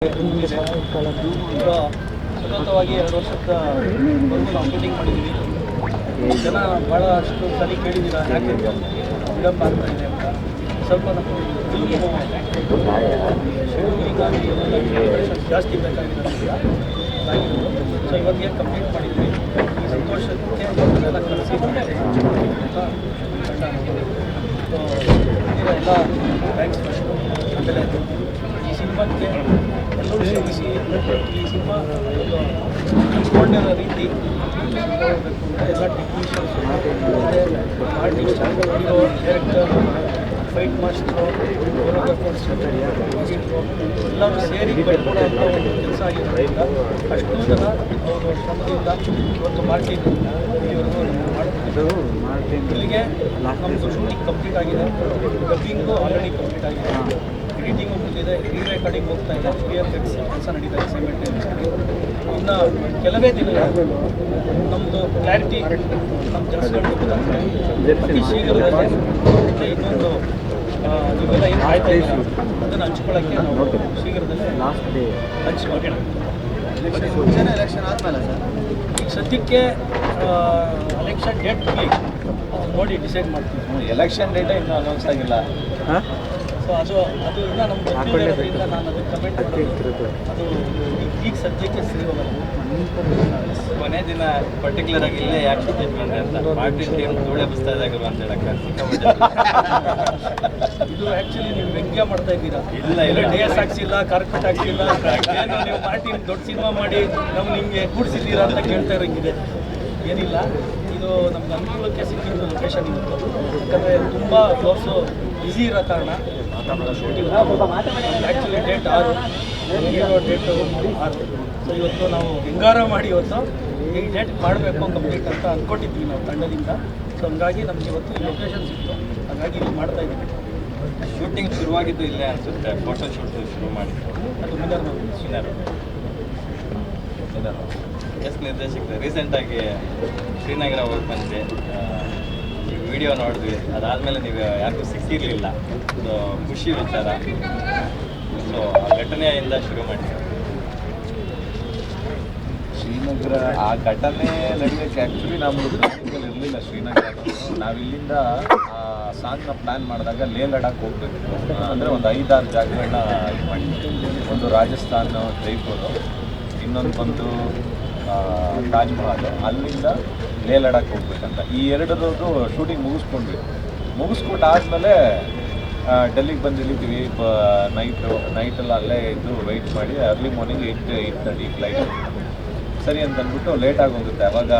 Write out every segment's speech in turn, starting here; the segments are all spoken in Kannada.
ಈಗ ಸತತವಾಗಿ 2 ವರ್ಷದವರೆಗೂ ನಾವು ಶೂಟಿಂಗ್ ಮಾಡಿದ್ದೀವಿ. ಜನ ಭಾಳಷ್ಟು ಸರಿ ಕೇಳಿದ್ದೀರಾ, ಯಾಕೆ ವಿಳಂಬ ಆಗ್ತಾ ಇದೆ ಅಂತ. ಸ್ವಲ್ಪ ನಮ್ಮ ಫಿಲ್ಮು ಶೆಡ್ಯೂಲಿಂಗಾಗಿ ಜಾಸ್ತಿ ಬೇಕಾಗಿರೋದ್ರಿಂದ ಆಗಿರೋದು. ಸೊ ಇವತ್ತಿಗೆ ಕಂಪ್ಲೀಟ್ ಮಾಡಿದ್ವಿ. ಈ ಸಂತೋಷಕ್ಕೆ ಎಲ್ಲ ಕಲಿಸಿ ಅಂತ ಸೊ ಎಲ್ಲ ಥ್ಯಾಂಕ್ಸ್. ಆಮೇಲೆ ಈ ಸಿನಿಮಾಕ್ಕೆ ಎಲ್ಲರೂ ಶ್ರಮಿಸಿ ಈ ಸಿನಿಮಾ ಅಂದ್ಕೊಂಡಿರೋ ರೀತಿ ಹೋಗಬೇಕು ಅಂತ ಎಲ್ಲ ಟೆಕ್ನಿಷಿಯನ್ಸು ಮತ್ತು artist, hero, director, fight master, choreographers, editor ಎಲ್ಲರೂ ಸೇರಿ ಬರ್ಕೊಡೋ ಅಂತ ಒಂದು ಕೆಲಸ ಆಗಿರೋದ್ರಿಂದ ಅಷ್ಟು ಜನ ಅವರು ಶ್ರಮದಿಂದ ಇವತ್ತು ಮಾರ್ಟಿನ್ ಇಲ್ಲಿವರೆಗೂ ಮಾಡ್ತಿದ್ದರು. ಇಲ್ಲಿಗೆ ನಮ್ಮದು ಶೂಟಿಂಗ್ ಕಂಪ್ಲೀಟ್ ಆಗಿದೆ, ಡಬ್ಬಿಂಗು ಆಲ್ರೆಡಿ ಕಂಪ್ಲೀಟ್ ಆಗಿದೆ, ಎಡಿಟಿಂಗು ಮುಗಿದಿದೆ, ರೀರೆಕಾರ್ಡಿಂಗ್ ಹೋಗ್ತಾ ಇದೆ, VFX ಕೆಲಸ ನಡೀತಾ ಇದೆ ಸೈಮಲ್ಟೇನಿಯಸ್ಲಿ. ಇನ್ನು ಕೆಲವೇ ದಿನಗಳು ನಮ್ಮದು ಕ್ಲಾರಿಟಿ ನಮ್ಮ ಕೆಲಸಗಳು ಗೊತ್ತಾಗ್ತದೆ. ಅತಿ ಶೀಘ್ರದಲ್ಲೇ ಇನ್ನೊಂದು ನೀವೆಲ್ಲ ಏನು ಕಾಯ್ತಾ ಇದ್ದೀರಾ ಅದನ್ನು ಹಂಚ್ಕೊಳ್ಳೋಕ್ಕೆ ನಾವು ಶೀಘ್ರದಲ್ಲೇ ಹಂಚ್ಕೊಳ್ಳೋಣ. ಎಲೆಕ್ಷನ್ ಆದಮೇಲೆ ಸರ್ ಈಗ ಸದ್ಯಕ್ಕೆ ಎಲೆಕ್ಷನ್ ಡೇಟ್ ನೋಡಿ ಡಿಸೈಡ್ ಮಾಡ್ತೀವಿ. ಎಲೆಕ್ಷನ್ ಡೇಟೇ ಇನ್ನೂ ಅನೌನ್ಸ್ ಆಗಿಲ್ಲ. ಸೊ ಅದು ಇನ್ನೂ ನಮ್ಗೆ ಗೊತ್ತಿರೋದ್ರಿಂದ ನಾನು ಅದಕ್ಕೆ ಕಮೆಂಟ್ ಮಾಡೋದು ಅದು ಈಗ ಸದ್ಯಕ್ಕೆ ಸರಿ ಹೋಗಲ್ಲ. ಕೊನೆ ದಿನ ಪರ್ಟಿಕ್ಯುಲರ್ ಆಗಿ ಇಲ್ಲೇ ಯಾಕೆ ಶೂಟಿಂಗ್ ಬಂದೆ ಅಂತ ಮಾರ್ಟಿನ್ ಟೀಮ್ ಧೂಳೆ ಬಸ್ತಾ ಇದ್ದಾಗರು ಅಂತ ಹೇಳಕ್ಕೆ ಇದು ಆ್ಯಕ್ಚುಲಿ ನೀವು ವ್ಯಂಗ್ಯ ಮಾಡ್ತಾ ಇದ್ದೀರಾ. ಇಲ್ಲ ಡೇಸ್ ಹಾಕ್ಸಿಲ್ಲ, ಕಾರ್ಪೆಟ್ ಹಾಕ್ಸಿಲ್ಲ, ಏನು ನೀವು ಮಾರ್ಟಿನ್ ದೊಡ್ಡ ಸಿನಿಮಾ ಮಾಡಿ ನಾವು ನಿಮಗೆ ಕೂಡಿಸಿದ್ದೀರಾ ಅಂತ ಕೇಳ್ತಾ ಇರೋಂಗಿದೆ. ಏನಿಲ್ಲ, ಇದು ನಮ್ಗೆ ಅನುಕೂಲಕ್ಕೆ ಸಿಕ್ಕಿದ್ದು ಲೊಕೇಶನ್ ಇವತ್ತು. ಯಾಕಂದರೆ ತುಂಬ ಫ್ಲೋರ್ಸು ಬ್ಯುಸಿ ಇರೋ ಕಾರಣ ನಮ್ಮದು shooting actually date 6, hero date 6. So ಇವತ್ತು ನಾವು ಹೆಂಗಾರ ಮಾಡಿ ಇವತ್ತು ಈ ಡೇಟ್ ಮಾಡಬೇಕು ಕಂಪ್ಲೀಟ್ ಅಂತ ಅಂದ್ಕೊಂಡಿದ್ವಿ ನಾವು ತಂಡದಿಂದ. ಸೊ ಹಂಗಾಗಿ ನಮ್ಗೆ ಇವತ್ತು ಈ ಲೊಕೇಶನ್ ಸಿಕ್ತು, ಹಾಗಾಗಿ ಇಲ್ಲಿ ಮಾಡ್ತಾ ಇದ್ದೀವಿ. ಶೂಟಿಂಗ್ ಶುರುವಾಗಿದ್ದು ಇಲ್ಲೇ ಅನಿಸುತ್ತೆ. ಫೋಟೋ ಶೂಟ್ ಶುರು ಮಾಡಿದ್ದು ಅದು ಮಿನರ್ ಎಸ್ ನಿರ್ದೇಶಕರು ರೀಸೆಂಟಾಗಿ ಶ್ರೀನಗರ ಹೋಗಿ ಬಂದ್ವಿ, ವಿಡಿಯೋ ನೋಡಿದ್ವಿ. ಅದಾದಮೇಲೆ ನೀವು ಯಾರಿಗೂ ಸಿಕ್ಕಿರಲಿಲ್ಲ, ಸೊ ಖುಷಿ ವಿಚಾರ. ಸೊ ಆ ಘಟನೆಯಿಂದ ಶುರು ಮಾಡಿ ಶ್ರೀನಗರ ಆ ಘಟನೆ ನಡೆಯೋಕ್ಕೆ ಆ್ಯಕ್ಚುಲಿ ನಮ್ಮದು ಪ್ಲಾನಿಂಗಲ್ಲಿ ಇರಲಿಲ್ಲ. ಶ್ರೀನಗರ ನಾವಿಲ್ಲಿಂದ ಸಾಂಗ್ನ ಪ್ಲ್ಯಾನ್ ಮಾಡಿದಾಗ ಲೇ ಲಡಾಖ್ ಹೋಗ್ಬೇಕು ಅಂದರೆ ಒಂದು 5-6 ಜಾಗಗಳನ್ನ ಇದು ಮಾಡಿದ್ವಿ. ಒಂದು ರಾಜಸ್ಥಾನ, ಜೈಪುರ, ಇನ್ನೊಂದು ಬಂದು ತಾಜ್ ಮಹಲ್, ಅಲ್ಲಿಂದ ಲೇ ಲಡಾಖ್ ಹೋಗ್ಬೇಕಂತ. ಈ ಎರಡರದ್ದು ಶೂಟಿಂಗ್ ಮುಗಿಸ್ಕೊಂಡು ಆದಮೇಲೆ ಡೆಲ್ಲಿಗೆ ಬಂದು ಇಳಿತೀವಿ. ನೈಟೆಲ್ಲ ಅಲ್ಲೇ ಇದ್ದು ವೆಯ್ಟ್ ಮಾಡಿ ಅರ್ಲಿ ಮಾರ್ನಿಂಗ್ 8:30 ಫ್ಲೈಟ್ ಸರಿ ಅಂತ ಅಂದ್ಬಿಟ್ಟು ಲೇಟಾಗಿ ಹೋಗುತ್ತೆ. ಅವಾಗ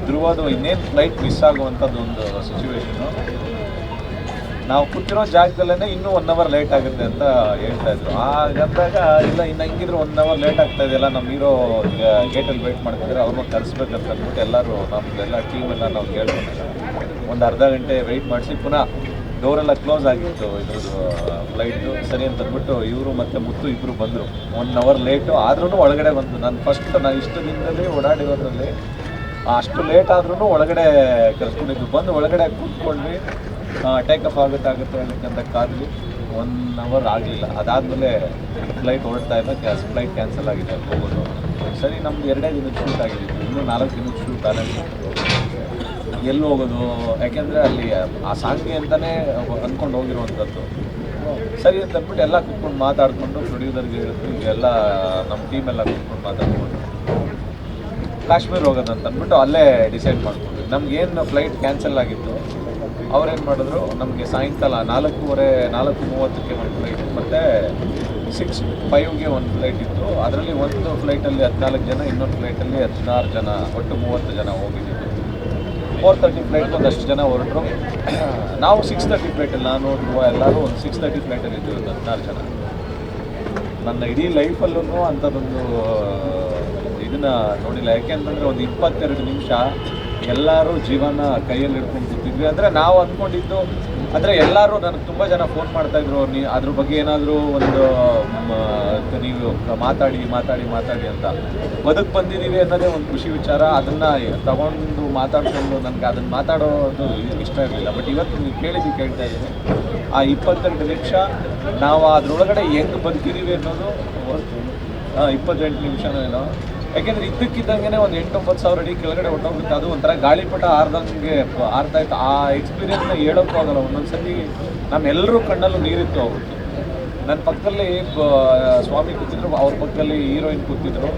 ಧ್ರುವದು ಇನ್ನೇನು ಫ್ಲೈಟ್ ಮಿಸ್ ಆಗುವಂಥದ್ದು ಒಂದು ಸಿಚುವೇಶನು. ನಾವು ಕೂತಿರೋ ಜಾಗದಲ್ಲೇ ಇನ್ನೂ 1 ಅವರ್ ಲೇಟ್ ಆಗುತ್ತೆ ಅಂತ ಹೇಳ್ತಾಯಿದ್ರು. ಹಾಗಂದಾಗ ಇಲ್ಲ ಇನ್ನು ಹೆಂಗಿದ್ರು 1 ಅವರ್ ಲೇಟ್ ಆಗ್ತಾ ಇದೆಯಲ್ಲ, ನಮ್ಮ ಹೀರೋ ಗೇಟಲ್ಲಿ ವೆಯ್ಟ್ ಮಾಡ್ತಿದ್ರೆ ಅವ್ರನ್ನ ಕರೆಸ್ಬೇಕಂತ ಅಂದ್ಬಿಟ್ಟು ಎಲ್ಲರೂ ನಮ್ಮದೆಲ್ಲ ಟೀಮೆಲ್ಲ ನಾವು ಕೇಳ್ಕೊಂಡೆ. ಒಂದು ಅರ್ಧ ಗಂಟೆ ವೆಯ್ಟ್ ಮಾಡಿಸಿ ಪುನಃ ಡೋರೆಲ್ಲ ಕ್ಲೋಸ್ ಆಗಿತ್ತು ಇದ್ರದ್ದು ಫ್ಲೈಟು. ಸರಿ ಅಂತ ಅಂದ್ಬಿಟ್ಟು ಇವರು ಮತ್ತು ಮುತ್ತು ಇಬ್ಬರು ಬಂದರು. 1 ಅವರ್ ಲೇಟು ಆದ್ರೂ ಒಳಗಡೆ ಬಂತು. ನಾನು ಇಷ್ಟು ದಿನದಲ್ಲಿ ಓಡಾಡಿರೋದ್ರಲ್ಲಿ ಅಷ್ಟು ಲೇಟ್ ಆದ್ರೂ ಒಳಗಡೆ ಕರ್ಸ್ಕೊಂಡಿದ್ದು. ಬಂದು ಒಳಗಡೆ ಕೂತ್ಕೊಂಡ್ವಿ, ಟೇಕಫ್ ಆಗುತ್ತೆ ಅಂತ ಕಾದ್ವಿ. 1 ಅವರ್ ಆಗಲಿಲ್ಲ. ಅದಾದಮೇಲೆ ಫ್ಲೈಟ್ ಹೊರಡ್ತಾ ಇಲ್ಲ, ಫ್ಲೈಟ್ ಕ್ಯಾನ್ಸಲ್ ಆಗಿದೆ ಹೋಗೋದು. ಸರಿ, ನಮ್ದು 2 ದಿನದ ಶೂಟ್ ಆಗಿದ್ದು, ಇನ್ನೂ 4 ದಿನದ ಶೂಟ್ ಆದಂಗೆ ಎಲ್ಲಿ ಹೋಗೋದು, ಯಾಕೆಂದರೆ ಅಲ್ಲಿ ಆ ಸಾಂಗ್ಗೆ ಅಂತಲೇ ಅಂದ್ಕೊಂಡು ಹೋಗಿರುವಂಥದ್ದು. ಸರಿ ಅಂತ ಅಂದ್ಬಿಟ್ಟು ಎಲ್ಲ ಕೂತ್ಕೊಂಡು ಮಾತಾಡಿಕೊಂಡು ಪ್ರೊಡ್ಯೂಸರ್ಗೆ ಹೇಳಿದ್ರು, ಈಗೆಲ್ಲ ನಮ್ಮ ಟೀಮೆಲ್ಲ ಕೂತ್ಕೊಂಡು ಮಾತಾಡ್ಕೊಂಡು ಕಾಶ್ಮೀರ ಹೋಗೋದಂತ ಅಂದ್ಬಿಟ್ಟು ಅಲ್ಲೇ ಡಿಸೈಡ್ ಮಾಡ್ಕೊಂಡ್ವಿ. ನಮಗೇನು ಫ್ಲೈಟ್ ಕ್ಯಾನ್ಸಲ್ ಆಗಿತ್ತು, ಅವ್ರೇನು ಮಾಡಿದ್ರು, ನಮಗೆ ಸಾಯಂಕಾಲ 4:30ಕ್ಕೆ ಒಂದು ಫ್ಲೈಟ್ ಮತ್ತು 6:05ಗೆ ಒಂದು ಫ್ಲೈಟ್ ಇತ್ತು. ಅದರಲ್ಲಿ ಒಂದು ಫ್ಲೈಟಲ್ಲಿ 14 ಜನ, ಇನ್ನೊಂದು ಫ್ಲೈಟಲ್ಲಿ 16 ಜನ, ಒಟ್ಟು 30 ಜನ ಹೋಗಿದ್ದೀವಿ. 4:30 ಫ್ಲೈಟ್ಗೆ ಒಂದಷ್ಟು ಜನ ಹೊರಟರು. ನಾವು 6:30 ಫ್ಲೈಟಲ್ಲಿ, ನಾನು ಧ್ರುವ ಎಲ್ಲರೂ ಒಂದು 6:30 ಫ್ಲೈಟಲ್ಲಿ ಇದ್ದೀವಿ, ಒಂದು 16 ಜನ. ನನ್ನ ಇಡೀ ಲೈಫಲ್ಲೂ ಅಂಥದ್ದೊಂದು ಇದನ್ನು ನೋಡಿಲ್ಲ. ಯಾಕೆಂತಂದರೆ ಒಂದು 22 ನಿಮಿಷ ಎಲ್ಲರೂ ಜೀವನ ಕೈಯಲ್ಲಿ ಹಿಡ್ಕೊಂಡು ಕೂತಿದ್ವಿ. ಅಂದರೆ ನಾವು ಅಂದ್ಕೊಂಡಿದ್ದು ಅಂದರೆ ಎಲ್ಲರೂ ನನಗೆ ತುಂಬ ಜನ ಫೋನ್ ಮಾಡ್ತಾಯಿದ್ರು ಅದ್ರ ಬಗ್ಗೆ ಏನಾದರೂ ಒಂದು ನೀವು ಮಾತಾಡಿ ಮಾತಾಡಿ ಮಾತಾಡಿ ಅಂತ. ಬದುಕು ಬಂದಿದ್ದೀವಿ ಅನ್ನೋದೇ ಒಂದು ಖುಷಿ ವಿಚಾರ. ಅದನ್ನು ತಗೊಂಡು ಮಾತಾಡ್ಕೊಂಡು ನನಗೆ ಅದನ್ನು ಮಾತಾಡೋದು ಇಷ್ಟ ಇರಲಿಲ್ಲ. ಬಟ್ ಇವತ್ತು ನೀವು ಕೇಳ್ತಾ ಇದ್ದೀನಿ, ಆ 22 ನಿಮಿಷ ನಾವು ಅದರೊಳಗಡೆ ಹೆಂಗೆ ಬದುಕಿದ್ದೀವಿ ಅನ್ನೋದು 28 ನಿಮಿಷನೋ ಏನೋ. ಯಾಕೆಂದರೆ ಇದ್ದಕ್ಕಿದ್ದಂಗೆ ಒಂದು 8-9 ಸಾವಿರ ಅಡಿ ಕೆಳಗಡೆ ಹೊಟ್ಟೋಗುತ್ತೆ. ಅದು ಒಂಥರ ಗಾಳಿಪಟ ಆರ್ದಂಗೆ ಆರ್ತಾ ಇತ್ತು. ಆ ಎಕ್ಸ್ಪೀರಿಯನ್ಸ್ನ ಹೇಳೋಕ್ಕೂ ಆಗಲ್ಲ. ಒಂದೊಂದು ಸತಿ ನಮ್ಮೆಲ್ಲರೂ ಕಣ್ಣಲ್ಲೂ ನೀರಿತ್ತು ಹೋಗುತ್ತೆ. ನನ್ನ ಪಕ್ಕದಲ್ಲಿ ಸ್ವಾಮಿ ಕೂತಿದ್ರು, ಅವ್ರ ಪಕ್ಕದಲ್ಲಿ ಹೀರೋಯಿನ್ ಕೂತಿದ್ರು.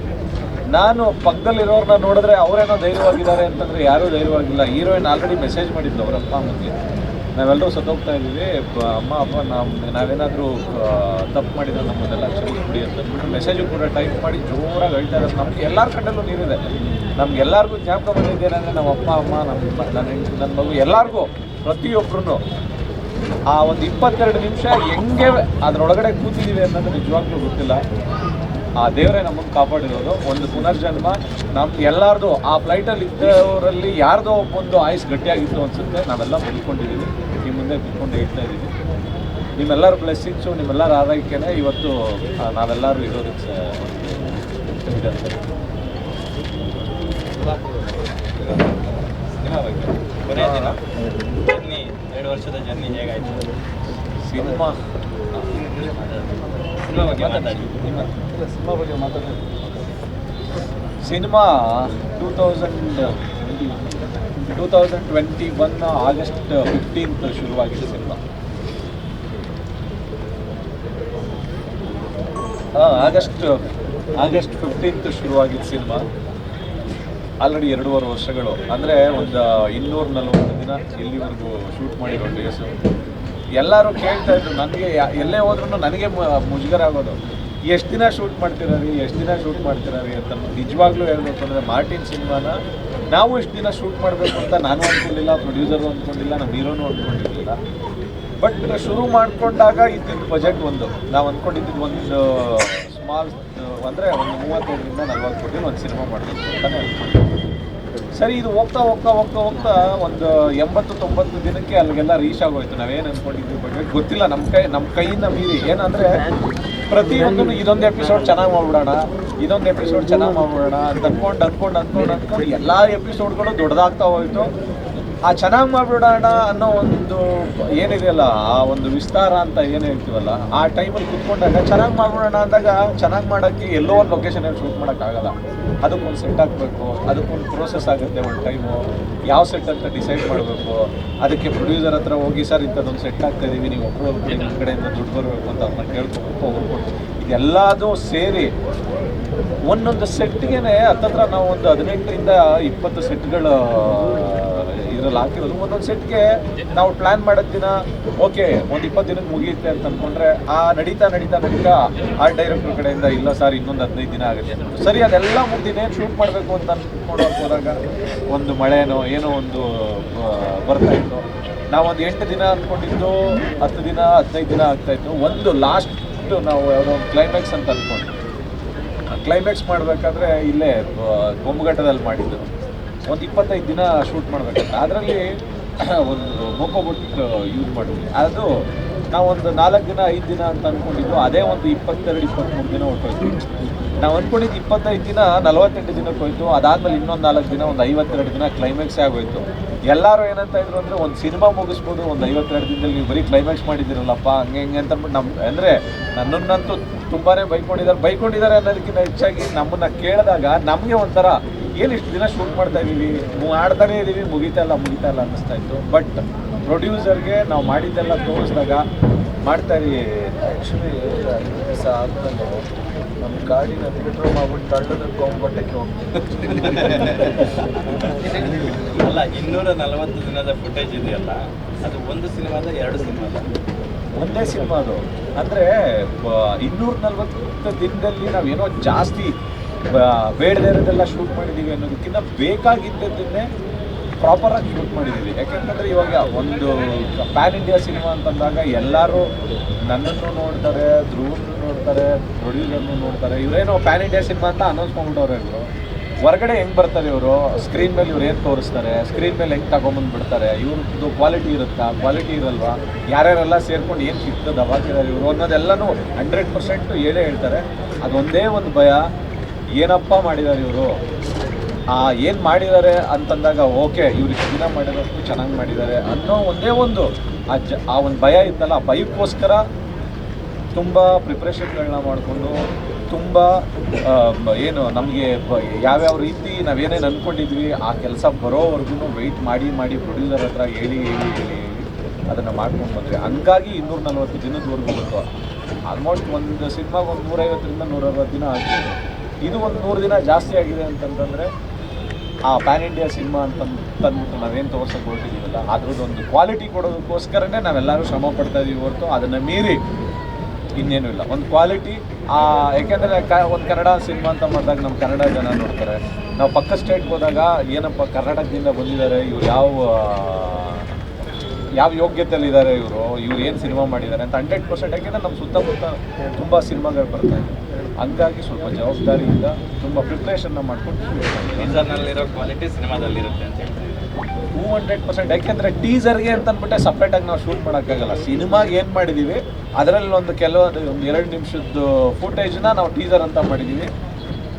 ನಾನು ಪಕ್ಕದಲ್ಲಿರೋರನ್ನ ನೋಡಿದ್ರೆ ಅವರೇನೋ ಧೈರ್ಯವಾಗಿದ್ದಾರೆ ಅಂತಂದರೆ ಯಾರೂ ಧೈರ್ಯವಾಗಿಲ್ಲ. ಹೀರೋಯಿನ್ ಆಲ್ರೆಡಿ ಮೆಸೇಜ್ ಮಾಡಿದ್ಲು ಅವ್ರ ಅಪ್ಪ ಅಮ್ಮಗೆ, ನಾವೆಲ್ಲರೂ ಸತ್ತೋಗ್ತಾ ಇದ್ದೀವಿ, ಅಪ್ಪ ನಾವೇನಾದರೂ ತಪ್ಪು ಮಾಡಿದ್ರೆ ನಮ್ಮನ್ನೆಲ್ಲ ಕ್ಷಮಿಸ್ಬಿಡಿ ಅಂತ ಅಂದ್ಬಿಟ್ಟು ಮೆಸೇಜು ಕೂಡ ಟೈಪ್ ಮಾಡಿ ಜೋರಾಗಿ ಹೇಳ್ತಾ ಇದ್ದಾರೆ. ನಮಗೆ ಎಲ್ಲರ ಕಣ್ಣಲ್ಲೂ ನೀರಿದೆ. ನಮಗೆಲ್ಲರಿಗೂ ಜ್ಞಾಪಕ ಬಂದಿದ್ದೇನೆ ಅಂದರೆ ನಮ್ಮ ಅಪ್ಪ ಅಮ್ಮ, ನನ್ನ ಹೆಂಡತಿ, ನನ್ನ ಮಗು, ಎಲ್ಲರಿಗೂ ಪ್ರತಿಯೊಬ್ಬರೂ ಆ ಒಂದು 22 ನಿಮಿಷ ಹೆಂಗೆ ಅದರೊಳಗಡೆ ಕೂತಿದ್ದೀವಿ ಅನ್ನೋದು ನಿಜವಾಗ್ಲೂ ಗೊತ್ತಿಲ್ಲ. ಆ ದೇವರೇ ನಮ್ಮನ್ನು ಕಾಪಾಡಿರೋದು. ಒಂದು ಪುನರ್ಜನ್ಮ ನಮ್ಮ ಎಲ್ಲರದು. ಆ ಫ್ಲೈಟಲ್ಲಿ ಇದ್ದವರಲ್ಲಿ ಯಾರ್ದೋ ಒಂದು ಆಯುಸ್ ಗಟ್ಟಿಯಾಗಿತ್ತು ಅನಿಸುತ್ತೆ. ನಾವೆಲ್ಲ ಬದುಕೊಂಡಿದ್ದೀವಿ. ನಿಮ್ಮ ಮುಂದೆ ಕುತ್ಕೊಂಡು ಹೇಳ್ತಾ ಇದ್ದೀವಿ. ನಿಮ್ಮೆಲ್ಲರ ಬ್ಲೆಸ್ಸಿಂಗ್ಸು, ನಿಮ್ಮೆಲ್ಲರ ಆರೈಕೆನೇ ಇವತ್ತು ನಾವೆಲ್ಲರೂ ಇರೋದಕ್ಕೆ ಇದೆ. ಸಿನಿಮಾ ಬಗ್ಗೆ ಕೊನೆಯ ದಿನ ಜರ್ನಿ, 2 ವರ್ಷದ ಜರ್ನಿ ಹೇಗಾಯಿತು? ಸಿನಿಮಾ ಬಗ್ಗೆ ಮಾತಾಡಿ. ಸಿನಿಮಾ ಬಗ್ಗೆ ಮಾತಾಡಿ. ಸಿನಿಮಾ 2021 ಆಗಸ್ಟ್ 15 ಶುರುವಾಗಿದೆ ಸಿನಿಮಾ. ಆಗಸ್ಟ್ 15 ಶುರುವಾಗಿದ್ದ ಸಿನಿಮಾ ಆಲ್ರೆಡಿ 2.5 ವರ್ಷಗಳು. ಅಂದರೆ ಒಂದು 240 ದಿನ ಇಲ್ಲಿವರೆಗೂ ಶೂಟ್ ಮಾಡಿರೋ ಡೇಸು. ಎಲ್ಲರೂ ಕೇಳ್ತಾ ಇದ್ರು ನನಗೆ, ಎಲ್ಲೇ ಹೋದ್ರೂ ನನಗೆ ಮುಜುಗರ ಆಗೋದು, ಎಷ್ಟು ದಿನ ಶೂಟ್ ಮಾಡ್ತೀರಿ ಅಂತ. ನಿಜವಾಗ್ಲೂ ಹೇಳ್ಬೇಕು ಅಂದರೆ ಮಾರ್ಟಿನ್ ಸಿನಿಮಾನ ನಾವು ಇಷ್ಟು ದಿನ ಶೂಟ್ ಮಾಡಬೇಕು ಅಂತ ನಾನು ಅಂದ್ಕೊಂಡಿಲ್ಲ, ಪ್ರೊಡ್ಯೂಸರು ಅಂದ್ಕೊಂಡಿಲ್ಲ, ನಮ್ಮ ಹೀರೋನು ಅಂದ್ಕೊಂಡಿರಲಿಲ್ಲ. ಬಟ್ ಶುರು ಮಾಡಿಕೊಂಡಾಗ ಇದ್ದಿದ್ದು ಬಜೆಟ್ ನಾವು ಅಂದ್ಕೊಂಡಿದ್ದು ಒಂದು ಸ್ಮಾಲ್, ಅಂದರೆ ಒಂದು 35ರಿಂದ 40 ಕೋಟಿ ಒಂದು ಸಿನಿಮಾ ಮಾಡಬೇಕು ಅಂತಲೇ ಅಂದ್ಕೊಂಡಿದ್ದೆ. ಸರಿ, ಇದು ಹೋಗ್ತಾ ಒಂದು 80-90 ದಿನಕ್ಕೆ ಅಲ್ಲಿಗೆಲ್ಲ ರೀಚ್ ಆಗೋಯ್ತು. ನಾವೇನು ಅಂದ್ಕೊಂಡಿದ್ವಿ ಬಜೆಟ್ ಗೊತ್ತಿಲ್ಲ. ನಮ್ಮ ಕೈಯಿಂದ ಮೀರಿ ಏನಂದರೆ ಪ್ರತಿಯೊಂದು ಇದೊಂದು ಎಪಿಸೋಡ್ ಚೆನ್ನಾಗಿ ಮಾಡ್ಬಿಡೋಣ ಅಂತ ಅಂದ್ಕೊಂಡು ಎಲ್ಲ ಎಪಿಸೋಡ್ಗಳು ದೊಡ್ಡದಾಗ್ತಾ ಹೋಯಿತು. ಆ ಚೆನ್ನಾಗಿ ಮಾಡ್ಬಿಡೋಣ ಅನ್ನೋ ಒಂದು ಏನಿದೆಯಲ್ಲ, ಆ ಒಂದು ವಿಸ್ತಾರ ಅಂತ ಏನು ಹೇಳ್ತೀವಲ್ಲ, ಆ ಟೈಮಲ್ಲಿ ಕುತ್ಕೊಂಡಾಗ ಚೆನ್ನಾಗಿ ಮಾಡ್ಬಿಡೋಣ ಅಂದಾಗ ಚೆನ್ನಾಗಿ ಮಾಡೋಕ್ಕೆ ಎಲ್ಲೋ ಒಂದು ಲೊಕೇಶನಲ್ಲಿ ಶೂಟ್ ಮಾಡೋಕ್ಕಾಗಲ್ಲ. ಅದಕ್ಕೊಂದು ಸೆಟ್ ಹಾಕಬೇಕು, ಅದಕ್ಕೊಂದು ಪ್ರೋಸೆಸ್ ಆಗುತ್ತೆ. ಒಂದು ಟೈಮು ಯಾವ ಸೆಟ್ ಅಂತ ಡಿಸೈಡ್ ಮಾಡಬೇಕು. ಅದಕ್ಕೆ ಪ್ರೊಡ್ಯೂಸರ್ ಹತ್ರ ಹೋಗಿ, ಸರ್ ಇಂಥದ್ದೊಂದು ಸೆಟ್ ಆಗ್ತಾಯಿದ್ದೀವಿ, ನೀವು ಒಬ್ಬರು ನಿಮ್ಮ ಕಡೆಯಿಂದ ದುಡ್ಡು ಬರಬೇಕು ಅಂತ ಅವ್ರನ್ನ ಕೇಳ್ಕೊಬೇಕು, ಹೋಗ್ಕೊಂಡು ಇದೆಲ್ಲದೂ ಸೇರಿ ಒಂದೊಂದು ಸೆಟ್ಗೆ ಹತ್ತತ್ರ ನಾವು ಒಂದು 18ರಿಂದ 20 ಸೆಟ್ಗಳು ಇದರಲ್ಲಿ ಹಾಕಿರೋದು. ಒಂದೊಂದು ಸೆಟ್ಗೆ ನಾವು ಪ್ಲ್ಯಾನ್ ಮಾಡೋದು ದಿನ ಓಕೆ ಒಂದು 20 ದಿನಕ್ಕೆ ಮುಗಿಯುತ್ತೆ ಅಂತ ಅಂದ್ಕೊಂಡ್ರೆ ಆ ನಡೀತಾ ಆರ್ಟ್ ಡೈರೆಕ್ಟರ್ ಕಡೆಯಿಂದ ಇಲ್ಲ ಸರ್ ಇನ್ನೊಂದು 15 ದಿನ ಆಗುತ್ತೆ. ಸರಿ, ಅದೆಲ್ಲ ಮುಗ್ದಿನೇನು ಶೂಟ್ ಮಾಡಬೇಕು ಅಂತ ಅಂದ್ಕೊಂಡು ಹೋದಾಗ ಒಂದು ಮಳೆನೋ ಏನೋ ಒಂದು ಬರ್ತಾಯಿತ್ತು. ನಾವೊಂದು 8 ದಿನ ಅಂದ್ಕೊಂಡಿದ್ದು 10 ದಿನ 15 ದಿನ ಆಗ್ತಾಯಿತ್ತು. ಒಂದು ಲಾಸ್ಟ್ ನಾವು ಯಾವುದೋ ಒಂದು ಕ್ಲೈಮ್ಯಾಕ್ಸ್ ಅಂತ ಅಂದ್ಕೊಂಡು ಕ್ಲೈಮ್ಯಾಕ್ಸ್ ಮಾಡಬೇಕಾದ್ರೆ ಇಲ್ಲೇ ಗೊಂಬಘಟ್ಟದಲ್ಲಿ ಮಾಡಿದ್ದು. ಒಂದು 25 ದಿನ ಶೂಟ್ ಮಾಡಬೇಕಂತ ಅದರಲ್ಲಿ ಒಂದು ಮೊಕೋಬಿಟ್ಟು ಯೂಸ್ ಮಾಡಿದ್ವಿ. ಅದು ನಾವೊಂದು 4 ದಿನ 5 ದಿನ ಅಂತ ಅಂದ್ಕೊಂಡಿದ್ದು, ಅದೇ ಒಂದು 22-23 ದಿನ ಹೊರಟೋಯ್ತು. ನಾವು ಅಂದ್ಕೊಂಡಿದ್ದು 25 ದಿನ 48 ದಿನಕ್ಕೆ ಹೋಯ್ತು. ಅದಾದಮೇಲೆ ಇನ್ನೊಂದು 4 ದಿನ ಒಂದು 52 ದಿನ ಕ್ಲೈಮ್ಯಾಕ್ಸೇ ಆಗೋಯ್ತು. ಎಲ್ಲರೂ ಏನಂತ ಇದ್ರು ಅಂದರೆ ಒಂದು ಸಿನಿಮಾ ಮುಗಿಸ್ಬೋದು, ಒಂದು 52 ದಿನದಲ್ಲಿ ನೀವು ಬರೀ ಕ್ಲೈಮ್ಯಾಕ್ಸ್ ಮಾಡಿದ್ದೀರಲ್ಲಪ್ಪ ಹಂಗೆ ಅಂತ ಅಂದ್ಬಿಟ್ಟು ಅಂದರೆ ನನ್ನನ್ನಂತೂ ತುಂಬಾ ಬೈಕೊಂಡಿದ್ದಾರೆ ಅನ್ನೋದಕ್ಕಿಂತ ಹೆಚ್ಚಾಗಿ ನಮ್ಮನ್ನು ಕೇಳಿದಾಗ ನಮಗೆ ಒಂಥರ ಏನು ಇಷ್ಟು ದಿನ ಶೂಟ್ ಮಾಡ್ತಾಯಿದ್ದೀವಿ, ಆಡ್ತಾನೇ ಇದ್ದೀವಿ, ಮುಗಿತಾ ಇಲ್ಲ ಅನ್ನಿಸ್ತಾ ಇತ್ತು. ಬಟ್ ಪ್ರೊಡ್ಯೂಸರ್ಗೆ ನಾವು ಮಾಡಿದ್ದೆಲ್ಲ ತೋರಿಸಿದಾಗ ಮಾಡ್ತಾಯಿದ್ದೀವಿ. ಆ್ಯಕ್ಚುಲಿ ದಿವಸ ಆದಮೇಲೆ ನಮ್ಮ ಗಾಡಿನ ಥಿಯೇಟ್ರ್ ಮಾಡ್ಬಿಟ್ಟು ತಳ್ಳೋದಕ್ಕೆ ಗೊಂಬಟ್ಟಕ್ಕೆ ಅಲ್ಲ, 240 ದಿನದ ಫುಟೇಜ್ ಇದೆಯಲ್ಲ, ಅದು ಒಂದು ಸಿನಿಮಾದ 2 ಸಿನಿಮಾದ ಒಂದೇ ಸಿನಿಮಾ ಅದು. ಅಂದರೆ 240 ದಿನದಲ್ಲಿ ನಾವೇನೋ ಜಾಸ್ತಿ ಬೇಡದೇ ಇರೋದೆಲ್ಲ ಶೂಟ್ ಮಾಡಿದ್ದೀವಿ ಅನ್ನೋದಕ್ಕಿಂತ ಬೇಕಾಗಿದ್ದನ್ನೇ ಪ್ರಾಪರಾಗಿ ಶೂಟ್ ಮಾಡಿದ್ದೀವಿ. ಯಾಕೆಂತಂದರೆ ಇವಾಗ ಒಂದು ಪ್ಯಾನ್ ಇಂಡಿಯಾ ಸಿನಿಮಾ ಅಂತಂದಾಗ ಎಲ್ಲರೂ ನನ್ನನ್ನು ನೋಡ್ತಾರೆ, ಧ್ರುವನ್ನು ನೋಡ್ತಾರೆ, ಪ್ರೊಡ್ಯೂಸರ್ನು ನೋಡ್ತಾರೆ. ಇವರೇನೋ ಪ್ಯಾನ್ ಇಂಡಿಯಾ ಸಿನಿಮಾ ಅಂತ ಅನೌನ್ಸ್ ಮಾಡ್ಬಿಟ್ಟವ್ರೆ ಇವರು. ಹೊರಗಡೆ ಹೆಂಗೆ ಬರ್ತಾರೆ ಇವರು, ಸ್ಕ್ರೀನ್ ಮೇಲೆ ಇವ್ರು ಏನು ತೋರಿಸ್ತಾರೆ, ಸ್ಕ್ರೀನ್ ಮೇಲೆ ಹೆಂಗೆ ತಗೊಂಬಂದು ಬಿಡ್ತಾರೆ, ಇವ್ರದ್ದು ಕ್ವಾಲಿಟಿ ಇರುತ್ತಾ, ಕ್ವಾಲಿಟಿ ಇರಲ್ವಾ, ಯಾರ್ಯಾರೆಲ್ಲ ಸೇರ್ಕೊಂಡು ಏನು ಸಿಗ್ತದೆ ಅವಾಗಿದ್ದಾರೆ ಇವರು ಅನ್ನೋದೆಲ್ಲನೂ 100% ಹೇಳೇ ಹೇಳ್ತಾರೆ. ಅದೊಂದೇ ಒಂದು ಭಯ, ಏನಪ್ಪ ಮಾಡಿದ್ದಾರೆ ಇವರು, ಏನು ಮಾಡಿದ್ದಾರೆ ಅಂತಂದಾಗ ಓಕೆ ಇವ್ರು ಇಷ್ಟು ದಿನ ಮಾಡಿರೋಷ್ಟು ಚೆನ್ನಾಗಿ ಮಾಡಿದ್ದಾರೆ ಅನ್ನೋ ಒಂದೇ ಒಂದು ಆ ಒಂದು ಭಯ ಇತ್ತಲ್ಲ, ಆ ಭಯಕ್ಕೋಸ್ಕರ ತುಂಬ ಪ್ರಿಪ್ರೇಷನ್ಗಳನ್ನ ಮಾಡಿಕೊಂಡು ತುಂಬ ಏನು ನಮಗೆ ಯಾವ್ಯಾವ ರೀತಿ ನಾವೇನೇನು ಅಂದ್ಕೊಂಡಿದ್ವಿ ಆ ಕೆಲಸ ಬರೋವರೆಗೂ ವೆಯ್ಟ್ ಮಾಡಿ ಪ್ರೊಡ್ಯೂಸರ್ ಹತ್ರ ಹೇಳಿ ಅದನ್ನು ಮಾಡ್ಕೊಂಡು ಬಂದ್ವಿ. ಹಂಗಾಗಿ 240 ದಿನದವರೆಗೂ ಬಂತು. ಆಲ್ಮೋಸ್ಟ್ ಒಂದು ಸಿನಿಮಾಗೆ ಒಂದು 150ರಿಂದ 160 ದಿನ ಆಗ್ತಿದೆ. ಇದು ಒಂದು 100 ದಿನ ಜಾಸ್ತಿ ಆಗಿದೆ ಅಂತಂತಂದರೆ ಆ ಪ್ಯಾನ್ ಇಂಡಿಯಾ ಸಿನಿಮಾ ಅಂತಂದ್ಬಿಟ್ಟು ನಾವೇನು ತೋರ್ಸೋಕೆ ಹೊರಟಿದ್ದೀವಲ್ಲ ಅದ್ರದ್ದೊಂದು ಕ್ವಾಲಿಟಿ ಕೊಡೋದಕ್ಕೋಸ್ಕರನೇ ನಾವೆಲ್ಲರೂ ಶ್ರಮ ಪಡ್ತಾ ಇದ್ದೀವಿ ಹೊರತು ಅದನ್ನು ಮೀರಿ ಇನ್ನೇನು ಇಲ್ಲ. ಒಂದು ಕ್ವಾಲಿಟಿ ಯಾಕೆಂದರೆ ಒಂದು ಕನ್ನಡ ಸಿನಿಮಾ ಅಂತ ಮಾಡಿದಾಗ ನಮ್ಮ ಕನ್ನಡ ಜನ ನೋಡ್ತಾರೆ. ನಾವು ಪಕ್ಕ ಸ್ಟೇಟ್ಗೆ ಹೋದಾಗ ಏನಪ್ಪ ಕರ್ನಾಟಕದಿಂದ ಬಂದಿದ್ದಾರೆ, ಇವ್ರು ಯಾವ ಯೋಗ್ಯತೆಯಲ್ಲಿದ್ದಾರೆ, ಇವರು ಏನು ಸಿನಿಮಾ ಮಾಡಿದ್ದಾರೆ ಅಂತ 100%. ಯಾಕೆಂದರೆ ನಮ್ಮ ಸುತ್ತಮುತ್ತ ತುಂಬ ಸಿನಿಮಾಗಳು ಬರ್ತಾ ಇದೆ. ಹಂಗಾಗಿ ಸ್ವಲ್ಪ ಜವಾಬ್ದಾರಿಯಿಂದ ತುಂಬ ಪ್ರಿಪ್ರೇಷನ್ನ ಮಾಡ್ಕೊಂಡು ಟೀಸರ್ನಲ್ಲಿರೋ ಕ್ವಾಲಿಟಿ ಸಿನಿಮಾದಲ್ಲಿರುತ್ತೆ ಅಂತ ಹೇಳ್ತಾರೆ. 200%. ಯಾಕೆಂದರೆ ಟೀಸರ್ಗೆ ಅಂತ ಅಂದ್ಬಿಟ್ಟೆ ಸಪ್ರೇಟಾಗಿ ನಾವು ಶೂಟ್ ಮಾಡೋಕ್ಕಾಗಲ್ಲ. ಸಿನಿಮಾಗೆ ಏನು ಮಾಡಿದ್ದೀವಿ ಅದರಲ್ಲಿ ಒಂದು 2 ನಿಮಿಷದ್ದು ಫುಟೇಜ್ನ ನಾವು ಟೀಸರ್ ಅಂತ ಮಾಡಿದ್ದೀವಿ.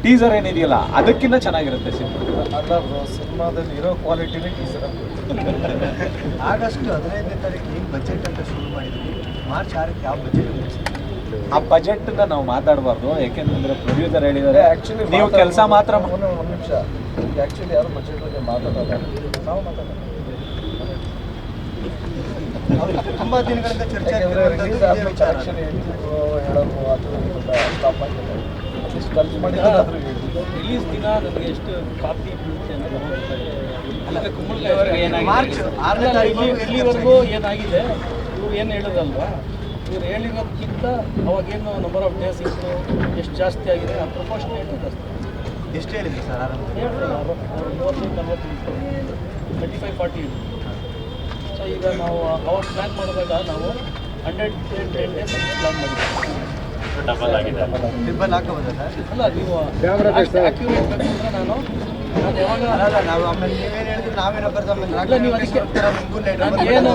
ಟೀಸರ್ ಏನಿದೆಯಲ್ಲ ಅದಕ್ಕಿಂತ ಚೆನ್ನಾಗಿರುತ್ತೆ ಸಿನಿಮಾ. ಅಲ್ಲ ಬ್ರೋ, ಸಿನಿಮಾದಲ್ಲಿ ಇರೋ ಕ್ವಾಲಿಟಿನೇ ಟೀಸರ್. ಆಗಸ್ಟ್ 15ನೇ ತಾರೀಕು ಏನು ಬಜೆಟ್ ಅಂತ ಶುರು ಮಾಡಿದ್ವಿ, ಮಾರ್ಚ್ 6ಕ್ಕೆ ಯಾವ ಬಜೆಟ್? ಆ ಬಜೆಟ್ನ ನಾವು ಮಾತಾಡಬಾರ್ದು, ಯಾಕೆಂದ್ರೆ ಪ್ರೊಡ್ಯೂಸರ್ ಹೇಳಿದ್ದಾರೆ ಆ್ಯಕ್ಚುಲಿ ನೀವು ಕೆಲಸ ಮಾತ್ರ. ಒಂದು ನಿಮಿಷ, ಆ್ಯಕ್ಚುಲಿ ಯಾರು ಬಜೆಟ್ ಬಗ್ಗೆ ಮಾತಾಡೋಲ್ಲ, ನಾವು ಮಾತಾಡೋಣ. ತುಂಬ ದಿನಗಳಿಂದ ಚರ್ಚೆ ಹೇಳೋದು ಅದು ಸ್ಟಾಪ್ ಆಗಿದೆ. ಖರ್ಚು ಮಾಡಿದ್ದಾದ್ರೂ ರಿಲೀಸ್ ದಿನ ನನಗೆ ಎಷ್ಟು ಕಾಪಿ ಬೀಳುತ್ತೆ ಅನ್ನೋದು ಮಾರ್ಚ್ 6ನೇ ತಾರೀಕು ಇಲ್ಲಿವರೆಗೂ ಏನಾಗಿದೆ ಇವ್ರು ಏನು ಹೇಳೋದಲ್ವಾ, ಇವ್ರು ಹೇಳಿರೋದಕ್ಕಿಂತ ಅವಾಗೇನು ನಂಬರ್ ಆಫ್ ಡೇಸ್ ಇತ್ತು ಎಷ್ಟು ಜಾಸ್ತಿ ಆಗಿದೆ ಆ ಪ್ರಪೋರ್ಷನೇಟ್ ಜಾಸ್ತಿ. ಎಷ್ಟು ಹೇಳಿದ್ರು ಸರ್? ಹೇಳ್ತಾರೆ 35-40 ಸೊ ಈಗ ನಾವು ಅವಾಗ ಪ್ಲ್ಯಾನ್ ಮಾಡಿದಾಗ ನಾವು 110 ಡೇಸ್ ಪ್ಲ್ಯಾನ್ ಮಾಡಿದ್ವಿ. ಡಬಲ್ ಆಗಿದೆ. ಟ್ರಿಬಲ್ ಹಾಕೋಬೋದಾ ಸರ್? ಅಲ್ಲ ನೀವು ಆಕ್ಯುರೇಟ್ ಬೇಕಂದ್ರೆ ನಾನು ಯಾವಾಗ ಅಲ್ಲ, ನಾವು ಆಮೇಲೆ ನೀವೇನು ಹೇಳಿದ್ರು ನಾವೇನೋ ಬರ್ದು ಆಮೇಲೆ ಅಲ್ಲ ನೀವು ಅದಕ್ಕೆ ನಾನು ಏನು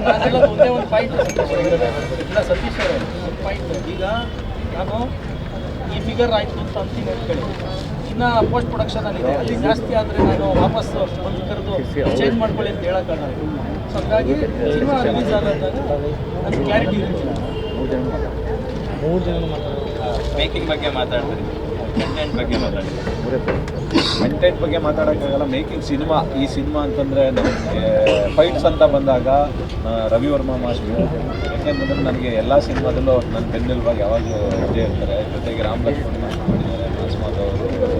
ನಾನೆಲ್ಲ ಒಂದೇ ಒಂದು ಪಾಯಿಂಟ್ ಇಲ್ಲ ಸತೀಶ್ ಅವರೇ, ಒಂದು ಪಾಯಿಂಟ್. ಈಗ ನಾನು ಈ ಫಿಗರ್ ಆಯಿತು ಅಂತ ಅಂತೀನಿ ಅಂದ್ಕೊಳ್ಳಿ, ಇನ್ನು ಪೋಸ್ಟ್ ಪ್ರೊಡಕ್ಷನಲ್ಲಿದೆ, ಅಲ್ಲಿ ಜಾಸ್ತಿ ಆದರೆ ನಾನು ವಾಪಸ್ ಒಂದು ಕರೆದು ಚೇಂಜ್ ಮಾಡ್ಕೊಳ್ಳಿ ಅಂತ ಹೇಳೋಕ್ಕಾಗಲ್ಲ. ಸೊ ಹಾಗಾಗಿ ಸಿನಿಮಾ ರಿಲೀಸ್ ಆದಾಗ ನನಗೆ ಕ್ಲಾರಿಟಿ ಇರುತ್ತೆ. ಮೇಕಿಂಗ್ ಬಗ್ಗೆ ಮಾತಾಡ್ತೀರಿ, ಕಂಟೆಂಟ್ ಬಗ್ಗೆ ಮಾತಾಡ್ತೀರಿ. ಕಂಟೆಂಟ್ ಬಗ್ಗೆ ಮಾತಾಡೋಕ್ಕಾಗಲ್ಲ. ಮೇಕಿಂಗ್ ಸಿನಿಮಾ, ಈ ಸಿನಿಮಾ ಅಂತಂದರೆ ನಮಗೆ ಫೈಟ್ಸ್ ಅಂತ ಬಂದಾಗ ರವಿ ವರ್ಮಾ ಮಾಸ್ಟ್ರು, ಯಾಕೆಂತಂದರೆ ನನಗೆ ಎಲ್ಲ ಸಿನಿಮಾದಲ್ಲೂ ನನ್ನ ಬೆನ್ನೆಲುಬಾಗಿ ಯಾವಾಗಲೂ ಇದ್ದೇ ಇರ್ತಾರೆ. ಜೊತೆಗೆ ರಾಮ್ ಲಕ್ಷ್ಮಣ್ ಮಾಸ್ಟ್ರು ಮಾಡಿದ್ದಾರೆ, ಮಾಸ್ಮಾತ್ ಅವರು ಮಾಡಿದ್ದಾರೆ,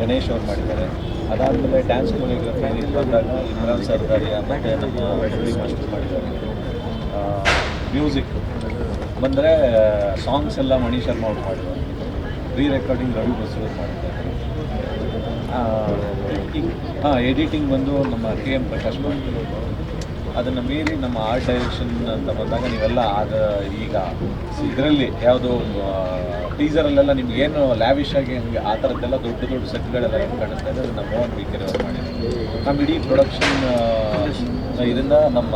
ಗಣೇಶ್ ಅವ್ರು ಮಾಡಿದ್ದಾರೆ. ಅದಾದಮೇಲೆ ಡ್ಯಾನ್ಸ್ ಕೊರಿಯೋಗ್ರಫಿ ಬಂದಾಗ ಇಮ್ರಾನ್ ಸರ್ದಾರಿಯಾ ಮತ್ತು ನಮ್ಮ ರವಿ ಮಾಸ್ಟರ್ ಮಾಡಿದ್ದಾರೆ. ಮ್ಯೂಸಿಕ್ ಬಂದರೆ ಸಾಂಗ್ಸ್ ಎಲ್ಲ ಮಣಿ ಶರ್ಮಾ ಅವ್ರು ಮಾಡಿದ್ದಾರೆ, ರೀ ರೆಕಾರ್ಡಿಂಗ್ ರವಿ ಬಸವರಾಜ್ ಮಾಡಿದ್ದಾರೆ. ಎಡಿಟಿಂಗ್ ಬಂದು ನಮ್ಮ KM ಪ್ರಕಾಶ್ ಮಾಡ್ತಾರೆ. ಅದನ್ನು ಮೀರಿ ನಮ್ಮ ಆರ್ಟ್ ಡೈರೆಕ್ಷನ್ ಅಂತ ಬಂದಾಗ ನೀವೆಲ್ಲ ಈಗ ಇದರಲ್ಲಿ ಯಾವುದೋ ಟೀಸರಲ್ಲೆಲ್ಲ ನಿಮ್ಗೇನು ಲ್ಯಾವಿಶ್ ಆಗಿ ಹಂಗೆ ಆ ಥರದ್ದೆಲ್ಲ ದೊಡ್ಡ ಸೆಟ್ಗಳೆಲ್ಲ ಏನು ಕಾಣಿಸ್ತಾ ಇದೆ ಅದನ್ನು ಮೋಹನ್ ಬಿಕೆರೆ ಅವ್ರು ಮಾಡಿದ್ದಾರೆ. ನಮ್ಮ ಇಡೀ ಪ್ರೊಡಕ್ಷನ್ ಇದನ್ನು ನಮ್ಮ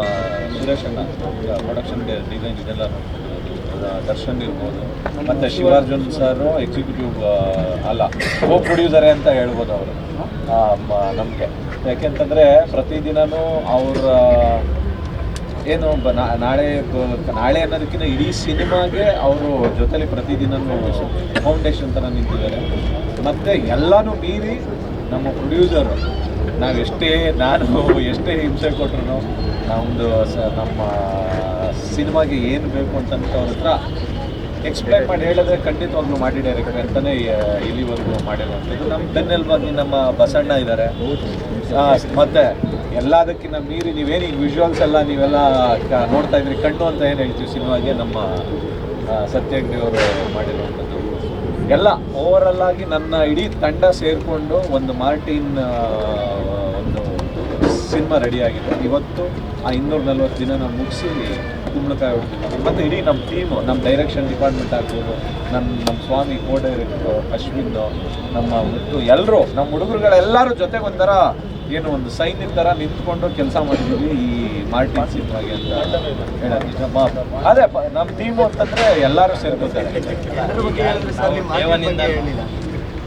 ಸುರೇಶ್ ಅಣ್ಣ ಪ್ರೊಡಕ್ಷನ್ ಡಿಸೈನ್ ಇದೆಲ್ಲ ದರ್ಶನ್ ಇರ್ಬೋದು, ಮತ್ತು ಶಿವಾರ್ಜುನ್ ಸರ್ ಎಕ್ಸಿಕ್ಯೂಟಿವ್ ಅಲ್ಲ ಕೋ ಪ್ರೊಡ್ಯೂಸರೇ ಅಂತ ಹೇಳ್ಬೋದು ಅವರು ನಮಗೆ. ಯಾಕೆಂತಂದರೆ ಪ್ರತಿದಿನವೂ ಅವ್ರ ಏನು ನಾಳೆ ಅನ್ನೋದಕ್ಕಿಂತ ಇಡೀ ಸಿನಿಮಾಗೆ ಅವರು ಜೊತೆಲಿ ಪ್ರತಿದಿನವೂ ಫೌಂಡೇಶನ್ ಥರ ನಿಂತಿದ್ದಾರೆ. ಮತ್ತು ಎಲ್ಲನೂ ಮೀರಿ ನಮ್ಮ ಪ್ರೊಡ್ಯೂಸರು ನಾನು ಎಷ್ಟೇ ಹಿಂಸೆ ಕೊಟ್ಟರು ನಮ್ಮದು ನಮ್ಮ ಸಿನಿಮಾಗೆ ಏನು ಬೇಕು ಅಂತ ಅವ್ರ ಹತ್ರ ಎಕ್ಸ್ಪ್ಲೈನ್ ಮಾಡಿ ಹೇಳಿದ್ರೆ ಖಂಡಿತವಾಗ್ಲೂ ಮಾಡಿ ಡೈರೆಕ್ಟರ್ ಅಂತಲೇ ಇಲ್ಲಿವರೆಗೂ ಮಾಡಿರುವಂಥದ್ದು. ನಮ್ಮ ಬೆನ್ನೆಲುಬಾಗಿ ನಮ್ಮ ಬಸಣ್ಣ ಇದ್ದಾರೆ. ಮತ್ತು ಎಲ್ಲದಕ್ಕಿಂತ ಮೀರಿ ನೀವೇನು ಈಗ ವಿಜುವಲ್ಸ್ ಎಲ್ಲ ನೀವೆಲ್ಲ ನೋಡ್ತಾ ಇದ್ರಿ, ಕಣ್ಣು ಅಂತ ಏನು ಹೇಳ್ತೀವಿ ಸಿನಿಮಾಗೆ, ನಮ್ಮ ಸತ್ಯಗ್ನಿ ಅವರು ಮಾಡಿರುವಂಥದ್ದು ಎಲ್ಲ ಓವರಲ್ ಆಗಿ ನನ್ನ ಇಡೀ ತಂಡ ಸೇರಿಕೊಂಡು ಒಂದು ಮಾರ್ಟಿನ್ ಒಂದು ಸಿನಿಮಾ ರೆಡಿ ಆಗಿದೆ. ಇವತ್ತು ಆ 240 ದಿನ ನಾವು ಮುಗಿಸಿ ಕುಂಬಳಕಾಯಿ ಹೊಡ್ತಿದ್ದೀವಿ. ಮತ್ತು ಇಡೀ ನಮ್ಮ ಟೀಮು, ನಮ್ಮ ಡೈರೆಕ್ಷನ್ ಡಿಪಾರ್ಟ್ಮೆಂಟ್ ಆಗ್ಬೋದು, ನಮ್ಮ ಸ್ವಾಮಿ ಕೋ ಡೈರೆಕ್ಟ್ರು ಅಶ್ವಿನ್, ನಮ್ಮ ಮುತ್ತು, ಎಲ್ಲರೂ ನಮ್ಮ ಹುಡುಗರುಗಳೆಲ್ಲರೂ ಜೊತೆಗೆ ಒಂಥರ ಏನು ಒಂದು ಸೈನ್ಯದ ಥರ ನಿಂತ್ಕೊಂಡು ಕೆಲಸ ಮಾಡಿದ್ದೀವಿ ಈ ಮಾರ್ಟಿನ್ ಸಿನಿಮಾಗೆ ಅಂತ ಹೇಳೋದು ನಿಜ. ಅದೇ ನಮ್ಮ ಟೀಮು ಅಂತಂದರೆ ಎಲ್ಲರೂ ಸೇರ್ಕೋತಾರೆ. ಎಲ್ಲರ ಬಗ್ಗೆ ಹೇಳಿದ್ರೆ ಸರ್, ನಿಮ್ಮ ಮಾತಿನ ಬಗ್ಗೆ ಹೇಳಿಲ್ಲ.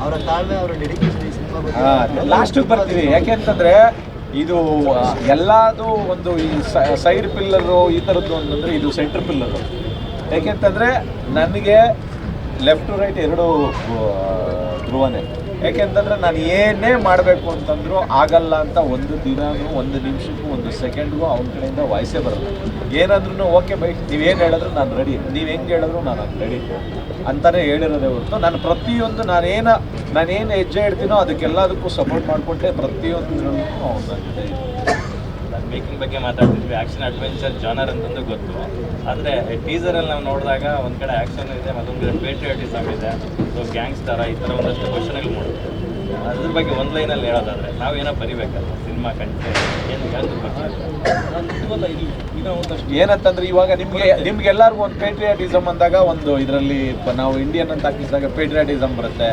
ಅವರ ತಾಳ್ಮೆ, ಅವರ ಡೆಡಿಕೇಶನ್ ಈ ಸಿನಿಮಾ ಬಗ್ಗೆ ಲಾಸ್ಟಿಗೆ ಬರ್ತೀವಿ. ಯಾಕೆಂತಂದರೆ ಇದು ಎಲ್ಲದು ಒಂದು ಈ ಸೈಡ್ ಪಿಲ್ಲರು ಈ ಥರದ್ದು ಅಂತಂದರೆ ಇದು ಸೆಂಟ್ರ್ ಪಿಲ್ಲರು. ಯಾಕೆಂತಂದರೆ ನನಗೆ ಲೆಫ್ಟ್ ಟು ರೈಟ್ ಎರಡು ಧ್ರುವನೇ. ಯಾಕೆಂತಂದರೆ ನಾನು ಏನೇ ಮಾಡಬೇಕು ಅಂತಂದರೂ ಆಗಲ್ಲ ಅಂತ ಒಂದು ದಿನವೂ, ಒಂದು ನಿಮಿಷಕ್ಕೂ, ಒಂದು ಸೆಕೆಂಡ್ಗೂ ಅವನ ಕಡೆಯಿಂದ ವಾಯ್ಸೇ ಬರಲ್ಲ. ಏನಂದ್ರೂ ಓಕೆ ಬೈ, ನೀವೇನು ಹೇಳಿದ್ರು ನಾನು ರೆಡಿ, ನೀವು ಹೆಂಗೆ ಹೇಳಿದ್ರು ನಾನು ರೆಡಿ ಅಂತಲೇ ಹೇಳಿರೋದೇ ಹೊರತು ನಾನು ಪ್ರತಿಯೊಂದು ನಾನೇನು ಹೆಜ್ಜೆ ಇಡ್ತೀನೋ ಅದಕ್ಕೆಲ್ಲದಕ್ಕೂ ಸಪೋರ್ಟ್ ಮಾಡಿಕೊಂಡೆ. ಪ್ರತಿಯೊಂದರಲ್ಲೂ ಅವನ ಜೊತೆ ಮೇಕಿಂಗ್ ಬಗ್ಗೆ ಮಾತಾಡ್ತಿದ್ವಿ. ಆ್ಯಕ್ಷನ್ ಅಡ್ವೆಂಚರ್ ಜಾನರ್ ಅಂತಂದು ಗೊತ್ತು, ಆದರೆ ಟೀಸರಲ್ಲಿ ನಾವು ನೋಡಿದಾಗ ಒಂದು ಕಡೆ ಆ್ಯಕ್ಷನ್ ಇದೆ, ಮತ್ತೊಂದು ಕಡೆ ಪೇಟ್ರಿಯಾಟಿಸಮ್ ಇದೆ, ಸೊ ಗ್ಯಾಂಗ್ಸ್ಟರ ಈ ಥರ ಒಂದಷ್ಟು ಕ್ವಶನ್ಗಳು ಮೂಡುತ್ತೆ. ಅದ್ರ ಬಗ್ಗೆ ಒಂದು ಲೈನಲ್ಲಿ ಹೇಳೋದಾದರೆ ನಾವೇನೋ ಬರಿಬೇಕಲ್ಲ ಸಿನಿಮಾ ಕಂಡು ಏನು ಏನಂತಂದ್ರೆ ಇವಾಗ ನಿಮ್ಗೆಲ್ಲರಿಗೂ ಒಂದು ಪೇಟ್ರಿಯಾಟಿಸಮ್ ಅಂದಾಗ ಒಂದು ಇದರಲ್ಲಿ ನಾವು ಇಂಡಿಯನ್ ಅಂತ ಹಾಕಿಸಿದಾಗ ಪೇಟ್ರಿಯಾಟಿಸಮ್ ಬರುತ್ತೆ.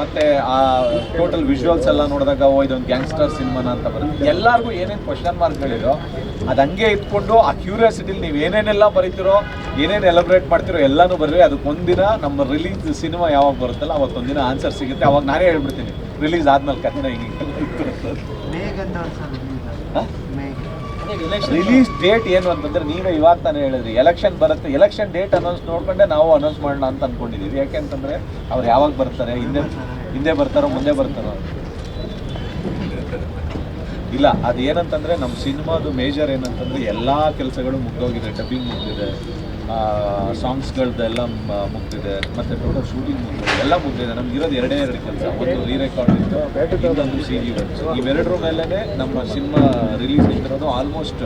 ಮತ್ತು ಆ ಟೋಟಲ್ ವಿಜುವಲ್ಸ್ ಎಲ್ಲ ನೋಡಿದಾಗ ಇದೊಂದು ಗ್ಯಾಂಗ್ಸ್ಟರ್ ಸಿನಿಮಾನ ಅಂತ ಬರುತ್ತೆ. ಎಲ್ಲರಿಗೂ ಏನೇನು ಕ್ವಶನ್ ಮಾರ್ಕ್ಗಳಿರೋ ಅದು ಹಂಗೆ ಇಟ್ಕೊಂಡು ಆ ಕ್ಯೂರಿಯಾಸಿಟಿಲಿ ನೀವು ಏನೇನೆಲ್ಲ ಬರೀತಿರೋ, ಏನೇನು ಎಲಬ್ರೇಟ್ ಮಾಡ್ತಿರೋ ಎಲ್ಲನೂ ಬರ್ರಿ. ಅದಕ್ಕೊಂದಿನ ನಮ್ಮ ರಿಲೀಸ್ ಸಿನಿಮಾ ಯಾವಾಗ ಬರುತ್ತಲ್ಲ ಅವತ್ತೊಂದಿನ ಆನ್ಸರ್ ಸಿಗುತ್ತೆ. ಅವಾಗ ನಾನೇ ಹೇಳ್ಬಿಡ್ತೀನಿ ರಿಲೀಸ್ ಆದ್ಮೇಲೆ ಕಥೆ ಹಿಂಗೆ. ರಿಲೀಸ್ ಡೇಟ್ ಏನು ಅಂತಂದ್ರೆ ನೀವೇ ಇವಾಗ ತಾನೇ ಹೇಳಿದ್ರಿ, ಎಲೆಕ್ಷನ್ ಬರುತ್ತೆ, ಎಲೆಕ್ಷನ್ ಡೇಟ್ ಅನೌನ್ಸ್ ನೋಡ್ಕೊಂಡೆ ನಾವು ಅನೌನ್ಸ್ ಮಾಡೋಣ ಅಂತ ಅನ್ಕೊಂಡಿದ್ದೀವಿ. ಯಾಕೆಂತಂದ್ರೆ ಅವ್ರು ಯಾವಾಗ ಬರ್ತಾರೆ, ಹಿಂದೆ ಬರ್ತಾರೋ ಮುಂದೆ ಬರ್ತಾರೋ ಇಲ್ಲ. ಅದು ಏನಂತಂದರೆ ನಮ್ಮ ಸಿನಿಮಾದು ಮೇಜರ್ ಏನಂತಂದರೆ ಎಲ್ಲ ಕೆಲಸಗಳು ಮುಗ್ದೋಗಿದೆ. ಡಬ್ಬಿಂಗ್ ಮುಗಿದಿದೆ, ಸಾಂಗ್ಸ್ಗಳದ್ದೆಲ್ಲ ಮುಗ್ದಿದೆ, ಮತ್ತು ಟೋಟಲ್ ಶೂಟಿಂಗ್ ಮುಗಿದಿದೆ, ಎಲ್ಲ ಮುಗ್ದಿದೆ. ನಮ್ಗೆ ಇರೋದು ಎರಡೇ ಕೆಲಸ, ಒಂದು ರೀ ರೆಕಾರ್ಡಿಂಗ್, ಇನ್ನೊಂದು CG ವರ್ಕ್ಸ್. ಇವೆರಡರ ಮೇಲೇ ನಮ್ಮ ಸಿನಿಮಾ ರಿಲೀಸ್ ನಿಂತಿರೋದು. ಆಲ್ಮೋಸ್ಟ್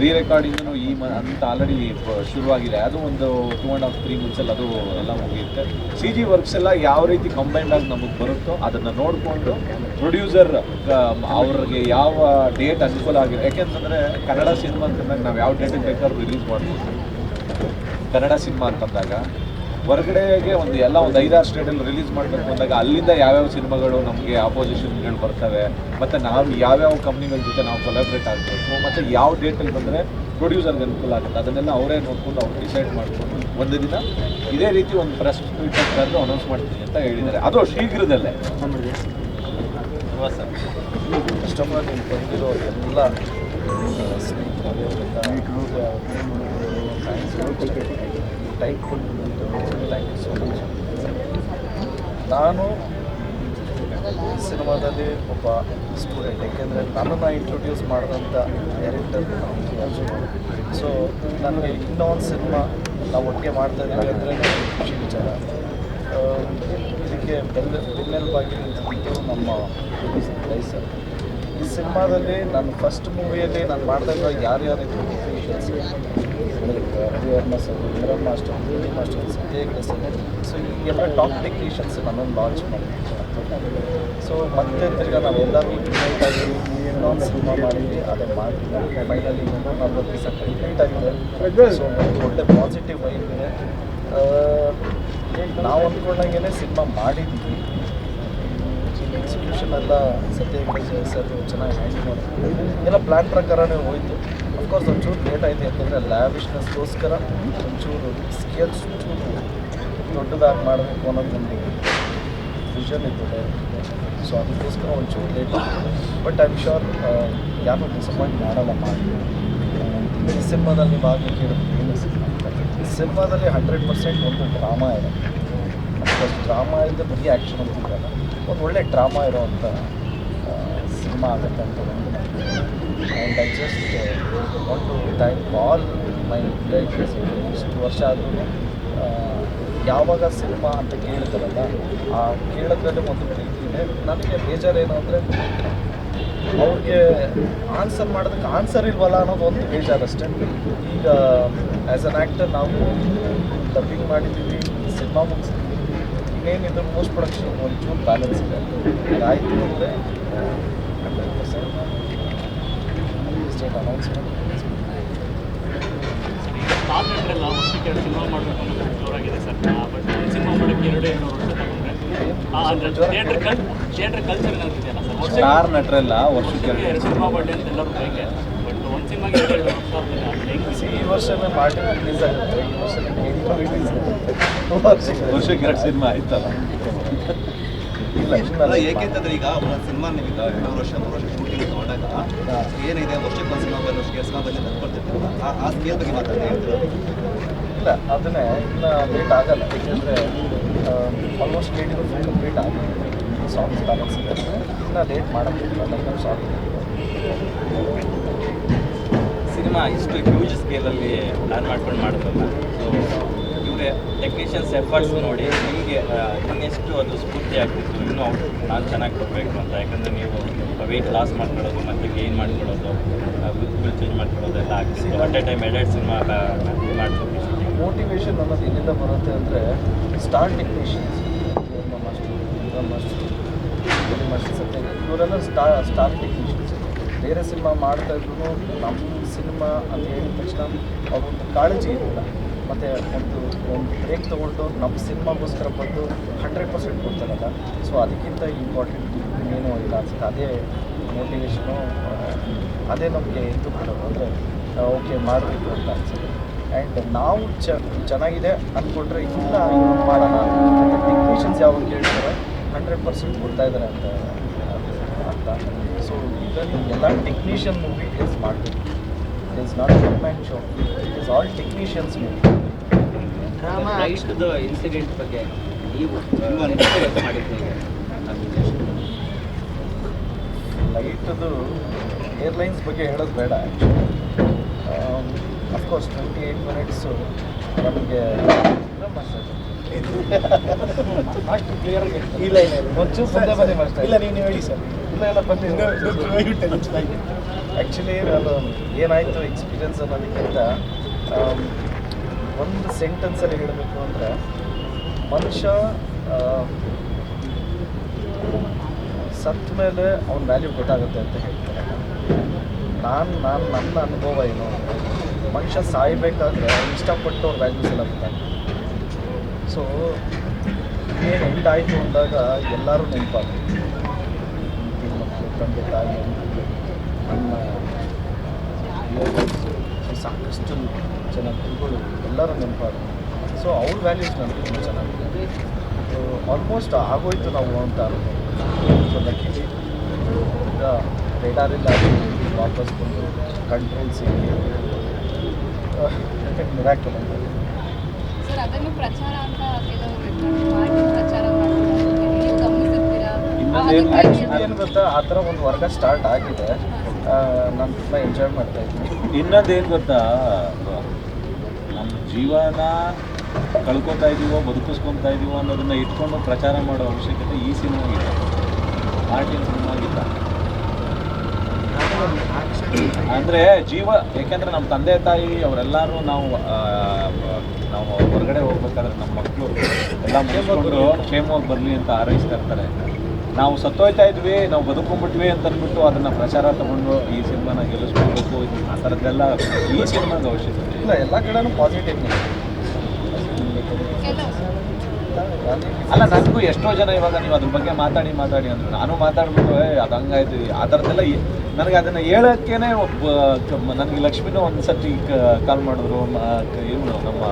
ರೀ ರೆಕಾರ್ಡಿಂಗು ಅಂತ ಆಲ್ರೆಡಿ ಶುರುವಾಗಿದೆ. ಅದು ಒಂದು 2.5-3 ಮಂತ್ಸಲ್ಲಿ ಅದು ಎಲ್ಲ ಮುಗಿಯುತ್ತೆ. CG ವರ್ಕ್ಸ್ ಎಲ್ಲ ಯಾವ ರೀತಿ ಕಂಬೈಂಡ್ ಆಗಿ ನಮಗೆ ಬರುತ್ತೋ ಅದನ್ನು ನೋಡಿಕೊಂಡು ಪ್ರೊಡ್ಯೂಸರ್ ಅವ್ರಿಗೆ ಯಾವ ಡೇಟ್ ಅನುಕೂಲ ಆಗಿದೆ. ಯಾಕೆಂತಂದರೆ ಕನ್ನಡ ಸಿನಿಮಾ ಅಂತಂದಾಗ ನಾವು ಯಾವ ಡೇಟಿಗೆ ಬೇಕಾದ್ರೂ ರಿಲೀಸ್ ಮಾಡ್ಬೋದು. ಕನ್ನಡ ಸಿನಿಮಾ ಅಂತಂದಾಗ ಹೊರಗಡೆಗೆ ಒಂದು 5-6 ಸ್ಟೇಟಲ್ಲಿ ರಿಲೀಸ್ ಮಾಡಬೇಕು ಅಂದಾಗ ಅಲ್ಲಿಂದ ಯಾವ್ಯಾವ ಸಿನಿಮಾಗಳು ನಮಗೆ ಆಪೋಸಿಷನ್ಗಳು ಬರ್ತವೆ, ಮತ್ತು ನಾವು ಯಾವ್ಯಾವ ಕಂಪ್ನಿಗಳ ಜೊತೆ ನಾವು ಕೊಲಾಬ್ರೇಟ್ ಆಗಬೇಕು, ಮತ್ತು ಯಾವ ಡೇಟಲ್ಲಿ ಬಂದರೆ ಪ್ರೊಡ್ಯೂಸರ್ಗೆ ಅನುಕೂಲ ಆಗುತ್ತೆ, ಅದನ್ನೆಲ್ಲ ಅವರೇ ನೋಡ್ಕೊಂಡು ಅವ್ರು ಡಿಸೈಡ್ ಮಾಡಿಕೊಂಡು ಒಂದು ದಿನ ಇದೇ ರೀತಿ ಒಂದು ಪ್ರೆಸ್ ಮೀಟ್ ಅಂತಾದ್ರೂ ಅನೌನ್ಸ್ ಮಾಡ್ತೀನಿ ಅಂತ ಹೇಳಿದ್ದಾರೆ. ಅದು ಶೀಘ್ರದಲ್ಲೇ. ಕಸ್ಟಮರ್ ನೀವು ಬಂದಿರೋ ಎಲ್ಲ time thank you so much. ನಾನು ಈ ಸಿನಿಮಾದಲ್ಲಿ ಒಬ್ಬ ಸ್ಟೂಡೆಂಟ್, ಏಕೆಂದರೆ ನನ್ನನ್ನು ಇಂಟ್ರೊಡ್ಯೂಸ್ ಮಾಡಿದಂಥ ಡೈರೆಕ್ಟರ್ ಸೊ ನನಗೆ ಇನ್ನೂ ಒಂದು ಸಿನಿಮಾ ನಾವು ಒಟ್ಟಿಗೆ ಮಾಡ್ತಾ ಇದ್ದೀವಿ ಅಂದರೆ ಖುಷಿ ವಿಚಾರ. ಇದಕ್ಕೆ ಬೆನ್ನೆಲುಬಾಗಿ ನಿಂತಿದ್ದು ನಮ್ಮ ರೈಸರ್. ಈ ಸಿನಿಮಾದಲ್ಲಿ ನನ್ನ ಫಸ್ಟ್ ಮೂವಿಯಲ್ಲಿ ನಾನು ಮಾಡಿದಾಗ ಯಾರ್ಯಾರಿದ್ರು technicians, Ravivarma sir, Indramma master, D master, Satyegowda sir, so ಈ ಎಲ್ಲ ಟಾಪ್ ಟೆಕ್ನಿಷಿಯನ್ಸ್ ನನ್ನನ್ನು ಲಾಂಚ್ ಮಾಡಿದ್ವಿ. ಸೊ ಮತ್ತೆ ತಿರ್ಗಿ ನಾವೆಲ್ಲರೂ ಕಂಪ್ಲೀಟಾಗಿ ಇನ್ನೊಂದು ಸಿನಿಮಾ ಮಾಡಿದ್ವಿ. ಅದೇ ಮಾಡಿ ಫೈನಲಿ 40 ದಿವಸ ಕಂಪ್ಲೀಟ್ ಆಗಿದೆ. ಸೊ ಒಳ್ಳೆ ಪಾಸಿಟಿವ್ ವೈಬ್ ಇದೆ. ನಾವು ಅಂದ್ಕೊಂಡಂಗೆ ಸಿನಿಮಾ ಮಾಡಿದ್ವಿ. ಎಕ್ಸಿಕ್ಯೂಷನ್ ಎಲ್ಲ ಸತ್ಯೇಗೌಡ ಸರ್ ಚೆನ್ನಾಗಿ ಹ್ಯಾಂಡಲ್ ಮಾಡಿದ್ರು. ಎಲ್ಲ ಪ್ಲ್ಯಾನ್ ಪ್ರಕಾರನೇ ಹೋಯಿತು. ಅಫ್ಕೋರ್ಸ್ ಒಂಚೂರು ಲೇಟ್ ಆಯಿತು, ಯಾಕೆಂದರೆ ಲ್ಯಾವಿಶ್ನೆಸ್ಗೋಸ್ಕರ ಒಂಚೂರು ಸ್ಕೇಲ್ಸ್ ಚೂರು ದೊಡ್ಡದಾಗಿ ಮಾಡಬೇಕು ಅನ್ನೋದೊಂದು ವಿಷನ್ ಇತ್ತು. ಸೊ ಅದಕ್ಕೋಸ್ಕರ ಒಂಚೂರು ಲೇಟ್ ಆಯಿತು. ಬಟ್ ಐ ಆಮ್ ಶ್ಯೂರ್ ಯಾರೂ ಡಿಸಪಾಯಿಂಟ್ ಮಾಡಲ್ಲ ಮಾಡಿ. ಈ ಸಿನಿಮಾದಲ್ಲಿ ನೀವು ಆಗಲಿ ಕೇಳಿದ್ರೆ ಏನು ಸಿನಿಮಾದಲ್ಲಿ 100% ಒಂದು ಡ್ರಾಮಾ ಇದೆ. ಅಫ್ಕೋರ್ಸ್ ಡ್ರಾಮಾ ಇಲ್ಲದೆ ಬರೀ ಆ್ಯಕ್ಷನ್ ಅಂತಿದ್ದಲ್ಲ, ಒಂದು ಒಳ್ಳೆ ಡ್ರಾಮಾ ಇರೋವಂಥ ಸಿನಿಮಾ ಆಗುತ್ತೆ ಅಂತ ಒಂದು and I just want to thank all my directors. ಇಷ್ಟು ವರ್ಷ ಆದ್ರೂ ಯಾವಾಗ ಸಿನಿಮಾ ಅಂತ ಕೇಳ್ತಾರಲ್ಲ, ಆ ಕೇಳೋದ್ರಲ್ಲಿ ಒಂದು ಪ್ರೀತಿ ಇದೆ. ನನಗೆ ಬೇಜಾರೇನು ಅಂದರೆ ಅವ್ರಿಗೆ ಆನ್ಸರ್ ಮಾಡೋದಕ್ಕೆ ಆನ್ಸರ್ ಇಲ್ವಲ್ಲ ಅನ್ನೋದು ಒಂದು ಬೇಜಾರಷ್ಟೇ. ಈಗ ಆ್ಯಸ್ ಅನ್ ಆ್ಯಕ್ಟರ್ ನಾವು ಡಬ್ಬಿಂಗ್ ಮಾಡಿದ್ದೀವಿ, ಸಿನಿಮಾ ಮುಗಿಸ್ತೀವಿ, ಇನ್ನೇನಿದ್ರು ಪೋಸ್ಟ್ ಪ್ರೊಡಕ್ಷನ್ ಒಂಚೂರು ಬ್ಯಾಲೆನ್ಸ್ ಇದೆ. ಅದಾಯಿತು ಅಂದರೆ 100% ರಿಲೀಸ್ ಡೇಟ್ ಅನೌನ್ಸ್ ಮಾಡಿ. ಎಲ್ಲ ವರ್ಷಕ್ಕೆ 2 ಸಿನಿಮಾ ಮಾಡಬೇಕು ಅನ್ನೋದು ಜೋರಾಗಿದೆ ಸರ್. ಬಟ್ ಒಂದು ಸಿನಿಮಾ ಮಾಡೋಕ್ಕೆ 2-2 ವರ್ಷ ತಗೊಂಡ್ರೆ ಅಂದರೆ ಥಿಯೇಟ್ರ್ ಕಲ್ಚರ್ ಏನಾಗ್ತಿದೆಯಲ್ಲ ಸರ್, ವರ್ಷಕ್ಕೆ ಸ್ಟಾರ್ ನಟರೆಲ್ಲ ವರ್ಷಕ್ಕೆ 2 ಸಿನಿಮಾ ಮಾಡಲಿ ಅಂತ ಎಲ್ಲರೂ ಬಯಕೆ. ಬಟ್ ಒಂದು ಸಿನಿಮಾಗೆ 2 ವರ್ಷ ಆಗ್ತದೆ. ಅದು ಹೆಂಗೆ ಈ ವರ್ಷನೇ ಮಾರ್ಟಿನ್ ರಿಲೀಸ್ ಆಗುತ್ತೆ, ಈ ವರ್ಷನೇ ಕೇಳಿ ರಿಲೀಸ್ ಆಗುತ್ತೆ. ವರ್ಷಕ್ಕೆ 2 ಸಿನಿಮಾ ಆಯ್ತಲ್ಲ. ಇಲ್ಲ ಅಲ್ಲ, ಏಕೆಂತಂದ್ರೆ ಈಗ ಒಂದು ಸಿನಿಮಾ ನೀವು 2 ವರ್ಷ 3 ವರ್ಷ ಶೂಟಿಂಗ್ ತಗೊಂಡಾಗ ಏನಿದೆ ವರ್ಷಕ್ಕೆ ಒಂದು ಸಿನಿಮಾ ಬಂದು ವರ್ಷಕ್ಕೆ 2 ಸಿನಿಮಾ ಬಂದು ತಂದ್ಕೊಳ್ತಿರ್ತೀವಿ. ಆ ಸ್ಕೇಲ್ ಬಗ್ಗೆ ಮಾತಾಡ್ತಾ ಇಲ್ಲ, ಅದನ್ನೇ ಇನ್ನು ಲೇಟ್ ಆಗಲ್ಲ. ಏಕೆಂದರೆ ಆಲ್ಮೋಸ್ಟ್ ಲೇಟಿಗೂ ಫುಲ್ ಕಂಪ್ಲೀಟ್ ಆಗಿದೆ. ಸಾಂಗ್ಸ್ ಬ್ಯಾಲೆನ್ಸ್ ಇದೆ, ಇನ್ನು ಲೇಟ್ ಮಾಡೋಕ್ಕಿಲ್ಲ. ಲೈಕ್ ಸಾಂಗ್ ಸಿನಿಮಾ ಇಷ್ಟು ಹ್ಯೂಜ್ ಸ್ಕೇಲಲ್ಲಿ ಪ್ಲ್ಯಾನ್ ಮಾಡ್ಕೊಂಡು ಮಾಡ್ತಲ್ಲ, ಸೊ ಇವರೇ ಟೆಕ್ನಿಷಿಯನ್ಸ್ ಎಫರ್ಟ್ಸ್ ನೋಡಿ ನಿಮಗೆ ಇನ್ನೆಷ್ಟು ಅದು ಸ್ಫೂರ್ತಿ ಆಗ್ತಿತ್ತು, ಇನ್ನೂ ನಾನು ಚೆನ್ನಾಗಿ ಕೊಡಬೇಕು ಅಂತ. ಯಾಕಂದರೆ ನೀವು ವೆಯ್ಟ್ ಲಾಸ್ ಮಾಡ್ಕೊಳ್ಳೋದು ಮತ್ತು ಗೇನ್ ಮಾಡ್ಕೊಳ್ಳೋದು, ವಿಲ್ ಚೇಂಜ್ ಮಾಡ್ಕೊಳ್ಳೋದೆಲ್ಲ ಆಗ್ತಿತ್ತು. ಅಟ್ ಎ ಟೈಮ್ 2 ಸಿನಿಮಾ ಮಾಡ್ತಿದ್ವಿ. ಮೋಟಿವೇಶನ್ ಅನ್ನೋದು ಎಲ್ಲಿಂದ ಬರುತ್ತೆ ಅಂದರೆ ಸ್ಟಾರ್ ಟೆಕ್ನಿಷಿಯನ್ಸ್, ಸತ್ಯ ಇವರೆಲ್ಲ ಸ್ಟಾರ್ ಟೆಕ್ನಿಷಿಯನ್ಸ್. ಬೇರೆ ಸಿನಿಮಾ ಮಾಡ್ತಾಯಿದ್ರು ನಮ್ಮ ಸಿನಿಮಾ ಅಂತ ಹೇಳಿದ ತಕ್ಷಣ ಅವ್ರೊಂದು ಕಾಳಜಿ ಇರಲಿಲ್ಲ. ಮತ್ತು ಒಂದು ಬ್ರೇಕ್ ತೊಗೊಂಡು ನಮ್ಮ ಸಿನಿಮಾಗೋಸ್ಕರ ಬಂದು 100% ಕೊಡ್ತಾರಲ್ಲ, ಸೊ ಅದಕ್ಕಿಂತ ಇಂಪಾರ್ಟೆಂಟ್ ಇನ್ನೇನು ಇಲ್ಲ ಅನ್ಸುತ್ತೆ. ಅದೇ ಮೋಟಿವೇಶನು, ಅದೇ ನಮಗೆ ಇದು ಮಾಡೋದು ಅಂದರೆ ಓಕೆ ಮಾಡಬೇಕು ಅಂತ ಅನ್ಸುತ್ತೆ. ಆ್ಯಂಡ್ ನಾವು ಚೆನ್ನಾಗಿದೆ ಅಂದ್ಕೊಂಡ್ರೆ ಇಲ್ಲ ಇನ್ನೊಂದು ಮಾಡೋಣ ಅಂತ ಟೆಕ್ನಿಷಿಯನ್ಸ್ ಯಾವಾಗ ಕೇಳ್ತಾರೆ 100% ಕೊಡ್ತಾ ಇದ್ದಾರೆ ಅಂತ ಅರ್ಥ. ಸೊ ಇದನ್ನು ಎಲ್ಲ ಟೆಕ್ನಿಷಿಯನ್ ಮೂವಿ ಇಸ್ ಮಾಡಬೇಕು. It is not one man show, it is all technicians movie. ರೈಟ್ದು ಇನ್ಸಿಡೆಂಟ್ ಬಗ್ಗೆ ನೀವು ಮಾಡಿದ್ದೀವಿ. ಲೈಟದು ಏರ್ಲೈನ್ಸ್ ಬಗ್ಗೆ ಹೇಳೋದು ಬೇಡ. ಅಫ್ಕೋರ್ಸ್ 28 ಮಿನಿಟ್ಸು ನಮಗೆ ಅಷ್ಟು ಕ್ಲಿಯರ್ ಇಲ್ಲ ಒಂಚೂರು ಮುಂದೆ ಬನ್ನಿ ಅಷ್ಟೇ. ಇಲ್ಲ ನೀವು ಹೇಳಿ ಸರ್. ಇಲ್ಲ ಬನ್ನಿ. ಆ್ಯಕ್ಚುಲಿ ನಾನು ಏನಾಯಿತು ಎಕ್ಸ್ಪೀರಿಯನ್ಸ್ ಅನ್ನೋದಕ್ಕಿಂತ ಒಂದು ಸೆಂಟೆನ್ಸಲ್ಲಿ ಹೇಳಬೇಕು ಅಂದರೆ ಮನುಷ್ಯ ಸತ್ತ ಮೇಲೆ ಅವನ ವ್ಯಾಲ್ಯೂ ಗೊತ್ತಾಗುತ್ತೆ ಅಂತ ಹೇಳ್ತಾರೆ. ನನ್ನ ಅನುಭವ ಏನು ಅಂದರೆ ಮನುಷ್ಯ ಸಾಯಬೇಕಾದ್ರೆ ಇಷ್ಟಪಟ್ಟು ಅವ್ರ ವ್ಯಾಲ್ಯೂಸ್ ಎಲ್ಲ ಗೊತ್ತಾಗುತ್ತೆ. ಸೊ ಏನು ಎಂಡ್ ಆಯಿತು ಅಂದಾಗ ಎಲ್ಲರೂ ನೆನಪಾಗ್ತದೆ. ಮಕ್ಕಳು, ತಂದೆ ತಾಯಿ, ನನ್ನ ಸಾಕಷ್ಟು ಜನ ಗುರುಗಳು ಎಲ್ಲರೂ ನೆನಪಾಗುತ್ತೆ. ಸೊ ಅವ್ರ ವ್ಯಾಲ್ಯೂಸ್ ನನಗೆ ತುಂಬ ಚೆನ್ನಾಗಿದೆ. ಸೊ ಆಲ್ಮೋಸ್ಟ್ ಆಗೋಯ್ತು ನಾವು ಅಂತ ಅನ್ಕೊಂಡು. ಸೊ ಲಕ್ಕಿಲಿ ಈಗ ರೇಡಾರಿಲ್ಲ ವಾಪಸ್ ಬಂದು ಕಂಟ್ರೋಲ್ ಸಿಕ್ಕಿ ಮಿರಾಕಲ್ ಅಂತ. ಸರ್, ಅದನ್ನು ಪ್ರಚಾರ ಅಂತ ಕೆಲವರು ಮಾಡಿ ಪ್ರಚಾರ ಮಾಡ್ತಾರೆ, ನೀವು ಗಮನಿಸಿರ್ತೀರಾ? ಆ್ಯಕ್ಚುಲಿ ಏನು ಗೊತ್ತಾ, ಆ ಥರ ಒಂದು ವರ್ಗ ಸ್ಟಾರ್ಟ್ ಆಗಿದೆ. ನಾನು ತುಂಬ ಎಂಜಾಯ್ ಮಾಡ್ತಾ ಇದ್ದೀನಿ. ಇನ್ನೊಂದೇನು ಗೊತ್ತಾ, ನಮ್ಮ ಜೀವನ ಕಳ್ಕೊತಾ ಇದ್ದೀವೋ ಬದುಕಿಸ್ಕೊತಾ ಇದ್ದೀವೋ ಅನ್ನೋದನ್ನ ಇಟ್ಕೊಂಡು ಪ್ರಚಾರ ಮಾಡೋ ಅವಶ್ಯಕತೆ ಈ ಸಿನಿಮಾಗಿಲ್ಲ, ಮಾರ್ಟಿನ್ ಸಿನಿಮಾಗಿಲ್ಲ. ಅಂದರೆ ಜೀವ, ಯಾಕೆಂದರೆ ನಮ್ಮ ತಂದೆ ತಾಯಿ ಅವರೆಲ್ಲರೂ ನಾವು ಹೊರಗಡೆ ಹೋಗ್ಬೇಕಾದ್ರೆ ನಮ್ಮ ಮಕ್ಕಳು ಎಲ್ಲ ಮುಗಿಸ್ಕೊಂಡು ಕ್ಷೇಮವಾಗಿ ಬರಲಿ ಅಂತ ಹಾರೈಸ್ತಾ ಇರ್ತಾರೆ. ನಾವು ಸತ್ತೋಯ್ತಾ ಇದ್ವಿ, ನಾವು ಬದುಕೊಂಡ್ಬಿಟ್ವಿ ಅಂತ ಅಂದ್ಬಿಟ್ಟು ಅದನ್ನು ಪ್ರಚಾರ ತಗೊಂಡು ಈ ಸಿನಿಮಾನ ಗೆಲ್ಲಿಸ್ಕೊಳ್ಬೇಕು, ಆ ಥರದ್ದೆಲ್ಲ ಈ ಸಿನಿಮಾಗೆ ಅವಶ್ಯಕತೆ ಇಲ್ಲ. ಎಲ್ಲ ಕಡೆನೂ ಪಾಸಿಟಿವ್. ಅಲ್ಲ, ನನಗೂ ಎಷ್ಟೋ ಜನ ಇವಾಗ ನೀವು ಅದ್ರ ಬಗ್ಗೆ ಮಾತಾಡಿ ಅಂದರು, ನಾನು ಮಾತಾಡ್ಬಿಟ್ಟು ಅದು ಹಂಗಾಯ್ತು ಆ ಥರದ್ದೆಲ್ಲ ನನಗೆ ಅದನ್ನು ಹೇಳೋಕ್ಕೇನೆ ನನಗೆ ಲಕ್ಷ್ಮಿನೂ ಒಂದು ಸರ್ತಿ ಕಾಲ್ ಮಾಡಿದ್ರು. ಇವನು ನಮ್ಮ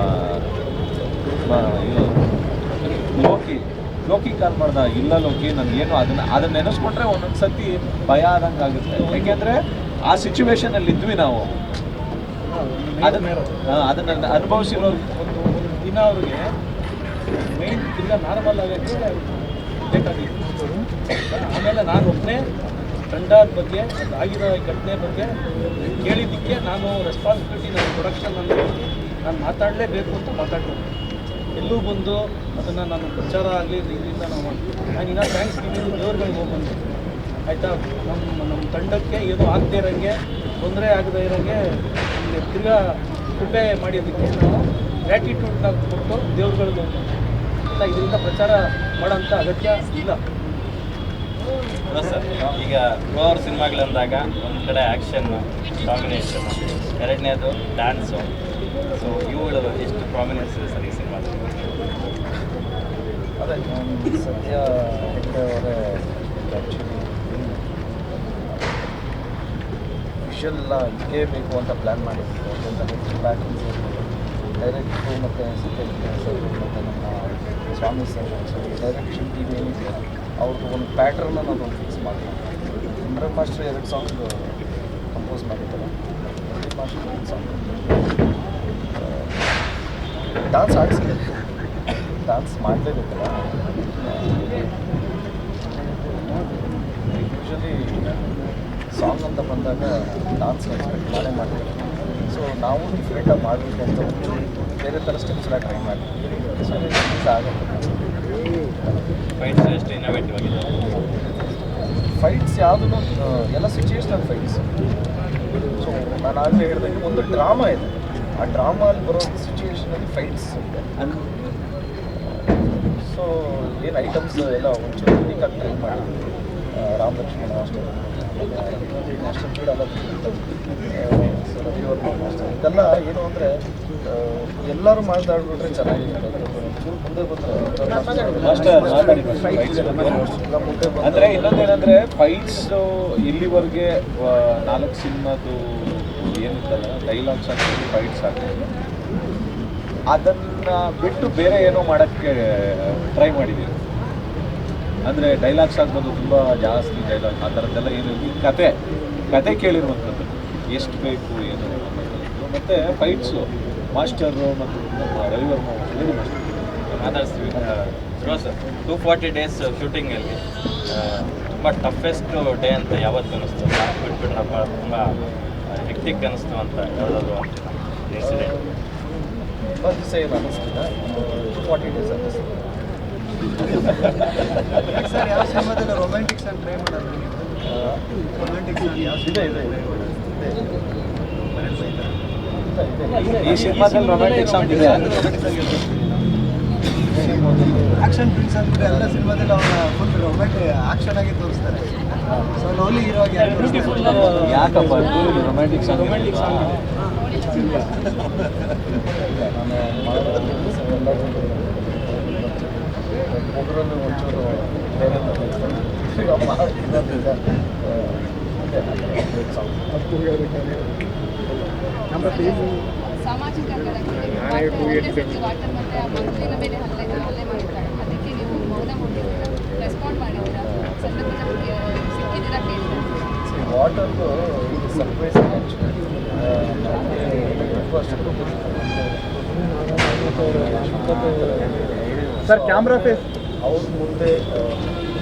ಲೋಕಿ ಕಾಲ್ ಮಾಡ್ದ, ಇಲ್ಲ ಲೋಕಿ ನನಗೇನು ಅದನ್ನ ನೆನೆಸ್ಕೊಂಡ್ರೆ ಒಂದೊಂದು ಸರ್ತಿ ಭಯ ಆದಂಗೆ ಆಗುತ್ತೆ. ಯಾಕೆಂದರೆ ಆ ಸಿಚುವೇಶನಲ್ಲಿ ಇದ್ವಿ ನಾವು, ಅದನ್ನು ಅನುಭವಿಸಿರೋ ಒಂದು ದಿನ ಅವ್ರಿಗೆ ಮೇನ್ ಇಲ್ಲ ನಾರ್ಮಲ್ ಆಗೋಕ್ಕೆ ಬೇಕಾಗಿತ್ತು. ಆಮೇಲೆ ನಾನು ಒಬ್ಬನೇ ತಂಡದ ಬಗ್ಗೆ ಆಗಿರೋ ಘಟನೆ ಬಗ್ಗೆ ಕೇಳಿದ್ದಕ್ಕೆ ನಾನು ರೆಸ್ಪಾನ್ಸಿಬಿಲಿಟಿ ನನ್ನ ಪ್ರೊಡಕ್ಷನಲ್ಲಿ ನಾನು ಮಾತಾಡಲೇಬೇಕು ಅಂತ ಮಾತಾಡ್ಬೋದು. ಎಲ್ಲೂ ಬಂದು ಅದನ್ನು ನಾನು ಪ್ರಚಾರ ಆಗಲಿ ಇದರಿಂದ ನಾವು ನಾನು ಇನ್ನೂ ಥ್ಯಾಂಕ್ಸ್ ಗಿವಿಂಗ್ ದೇವ್ರುಗಳಿಗೆ ಹೋಗ್ಬಂದು ಆಯಿತಾ. ನಮ್ಮ ತಂಡಕ್ಕೆ ಏನೂ ಆಗದೇ ಇರೋಂಗೆ, ತೊಂದರೆ ಆಗದೇ ಇರೋಂಗೆ ನಮಗೆ ತಿರ್ಗಾ ಕೃಪೆ ಮಾಡಿದ್ದಕ್ಕೆ ನಾವು ಗ್ರ್ಯಾಟಿಟ್ಯೂಡ್ನ ಕೊಟ್ಟು ದೇವ್ರುಗಳಿಗೆ ಹೋಗ್ಬಂದು ಇಲ್ಲ, ಇದರಿಂದ ಪ್ರಚಾರ ಮಾಡೋಂಥ ಅಗತ್ಯ ಇಲ್ಲ. ಸರ್ ಈಗ ಪ್ರೋ ಅವ್ರ ಸಿನಿಮಾಗಳಂದಾಗ ಒಂದು ಕಡೆ ಆ್ಯಕ್ಷನ್ ಕಾಂಬಿನೇಷನ್, ಎರಡನೇದು ಡ್ಯಾನ್ಸು, ಸೊ ಇವುಗಳು ಎಷ್ಟು ಪ್ರಾಮಿನೆನ್ಸ್ ಇದೆ ಸರ್ ಈ ಸಿನಿಮಾದಲ್ಲಿ? ಅದೇ ಸದ್ಯ ಹೆಗ್ಡೆ ಅವರೇ ಆ್ಯಕ್ಚುಲಿ ವಿಷುವಲ್ ಎಲ್ಲ ಇದೇ ಬೇಕು ಅಂತ ಪ್ಲ್ಯಾನ್ ಮಾಡಿದ್ರು. ಅದರಿಂದ ಪ್ಯಾಕಿಂಗ್ಸ್ ಡೈರೆಕ್ಟ್ರು ಮತ್ತು ಸತ್ಯ ಸರ್ ಮತ್ತು ನಮ್ಮ ಸ್ವಾಮಿ ಸರ್, ಸೊ ಡೈರೆಕ್ಷನ್ ಟೀಮ್ ಏನಿದೆ ಅವ್ರದ್ದು ಒಂದು ಪ್ಯಾಟ್ರನ್ನ ನಾವು ಫಿಕ್ಸ್ ಮಾಡಿದ್ವಿ. ಇಮ್ರಾನ್ ಮಾಸ್ಟರ್ 2 ಸಾಂಗ್ ಕಂಪೋಸ್ ಮಾಡಿದ್ದಾರೆ. Pradeep master 1 song. ಡಾನ್ಸ್ ಆಡಿಸಿದೆ, ಡಾನ್ಸ್ ಮಾಡಲೇಬೇಕಲ್ಲ. ಯೂಶ್ವಲಿ ಸಾಂಗ್ ಅಂತ ಬಂದಾಗ ಡಾನ್ಸ್ ಎಕ್ಸ್ಪೆಕ್ಟ್ ಮಾಡೇ ಮಾಡ್ತೀವಿ. ಸೊ ನಾವು ಡಿಫ್ರೆಂಟಾಗಿ ಮಾಡಬೇಕು ಅಂತ ಬೇರೆ ಥರ ಸ್ಟೆಪ್ಸ್ ಎಲ್ಲ ಟ್ರೈ ಮಾಡ್ತೀವಿ. ಸೊ ಇದು ಆಗುತ್ತೆ. ಫೈಟ್ಸ್ ಎಷ್ಟು ಇನೋವೇಟಿವ್ ಆಗಿದೆ. ಫೈಟ್ಸ್ ಯಾವುದೂ ಎಲ್ಲ ಸಿಚುಯೇಷನಲ್ ಫೈಟ್ಸ್. ಸೊ ನಾನು ಆಗಲೇ ಹೇಳಿದಾಗ ಒಂದು ಡ್ರಾಮಾ ಇದೆ, ಆ ಡ್ರಾಮಲ್ಲಿ ಬರೋ ಸಿಚುಯೇಷನಲ್ಲಿ ಫೈಟ್ಸ್ ಇದೆ. ಸೊ ಏನು ಐಟಮ್ಸ್ ಎಲ್ಲ ಒಂಚೂರು ಯೂನಿಕಾಗಿ ಟ್ರೈ ಮಾಡಿದ್ವಿ. ರಾಮ್ ಲಕ್ಷ್ಮಣ ಮಾಸ್ಟರ್ ಮಾಸ್ಟರ್ ಕೂಡ ಎಲ್ಲ ಸೊ ರವಿವರ್ಮ ಮಾಸ್ಟರ್, ಇದೆಲ್ಲ ಏನು ಅಂದರೆ ಎಲ್ಲರೂ ಮಾತಾಡ್ಬಿಟ್ರೆ ಚೆನ್ನಾಗಿರುತ್ತೆ. ಒಂಚೂರು ಮುಂದೆ ಬಂದರೆ ಅಂದರೆ ಇನ್ನೊಂದೇನೆಂದರೆ ಫೈಟ್ಸು ಇಲ್ಲಿವರೆಗೆ 4 ಸಿನಿಮಾದು ಏನಿತ್ತಲ್ಲ ಡೈಲಾಗ್ಸ್ ಆಗ್ತದೆ, ಫೈಟ್ಸ್ ಆಗ್ತದೆ, ಅದನ್ನು ಬಿಟ್ಟು ಬೇರೆ ಏನೋ ಮಾಡೋಕ್ಕೆ ಟ್ರೈ ಮಾಡಿದ್ದೀವಿ. ಅಂದರೆ ಡೈಲಾಗ್ಸ್ ಆಗ್ಬೋದು, ತುಂಬ ಜಾಸ್ತಿ ಡೈಲಾಗ್ ಆ ಥರದ್ದೆಲ್ಲ ಏನು ಈ ಕತೆ ಕೇಳಿರುವಂಥದ್ದು ಎಷ್ಟು ಬೇಕು ಏನು ಅನ್ನೋದು. ಮತ್ತು ಫೈಟ್ಸು ಮಾಸ್ಟರು ಮತ್ತು ನಮ್ಮ ರವಿವರ್ಮ ಮಾಸ್ಟರ್ ಮಾತಾಡ್ತೀವಿ. ಧ್ರುವ ಸರ್ 240 ಡೇಸ್ ಶೂಟಿಂಗಲ್ಲಿ ತುಂಬ ಟಫೆಸ್ಟ್ ಡೇ ಅಂತ ಯಾವತ್ತು ಅನ್ನಿಸ್ತು? ಬಿಟ್ಬಿಟ್ರಪ್ಪ ತುಂಬ ಹೆಕ್ಟಿಕ್ ಅನ್ನಿಸ್ತು ಅಂತ ಯಾವುದಾದ್ರು ಇನ್ಸಿಡೆಂಟ್? ತುಂಬ ದಿವಸ ಏನು ಅನ್ನಿಸ್ತಿಲ್ಲ, 40 ಡೇಸ್ ಅನ್ನಿಸ್ತಿಲ್ಲ. ಸರ್ ಯಾವ ಸಿನಿಮಾದಲ್ಲಿ ರೊಮ್ಯಾಂಟಿಕ್ ಸಾಂಗ್ ಟ್ರೈ ಮಾಡೋದು? ರೊಮ್ಯಾಂಟಿಕ್ ಸಾಂಗ್ ಯಾವ ಇದೆ ಈ ಸಿನಿಮಾದಲ್ಲಿ ರೊಮ್ಯಾಂಟಿಕ್ ಸಾಂಗ್ ಇದೆ. ಆಕ್ಷನ್ ಪ್ರಿನ್ಸ್ ಅಂದ್ಬಿಟ್ಟು ಎಲ್ಲ ಸಿನಿಮಾದಲ್ಲಿ ಅವನ ಫುಲ್ ರೊಮ್ಯಾಂಟಿಕ್ ಆಕ್ಷನ್ ಆಗಿ ತೋರಿಸ್ತಾರೆ. ಸೊ ಲವ್ಲಿ ಹೀರೋ ಆಗಿ ಯಾಕಪ್ಪ ರೊಮ್ಯಾಂಟಿಕ್ ಸಾಂಗ್? ಒಬ್ಬರಲ್ಲೂ ಒಂಚೂರು ಬೇರೆ ಸಾಮಾಜಿಕ ಕಳಕಳಿ ವಾಟರ್ ಮತ್ತೆ ಆ ಮಗುವಿನ ಮೇಲೆ ಹಲ್ಲೆ ಮಾಡಿದ್ದಾರೆ. ಅದಕ್ಕೆ ನೀವು ಮೌನ ಮುಟ್ಟಿದ್ದೀರಾ, ರೆಸ್ಪಾಂಡ್ ಮಾಡಿದ್ದೀರಾ, ಸಂದರ್ಭದಲ್ಲಿ ಸಿಕ್ಕಿದ್ದೀರಾ ಕೇಳಿದ್ರೆ? ವಾಟರ್ದು ಇದು surprise actually. Sir camera face ಅವ್ರ ಮುಂದೆ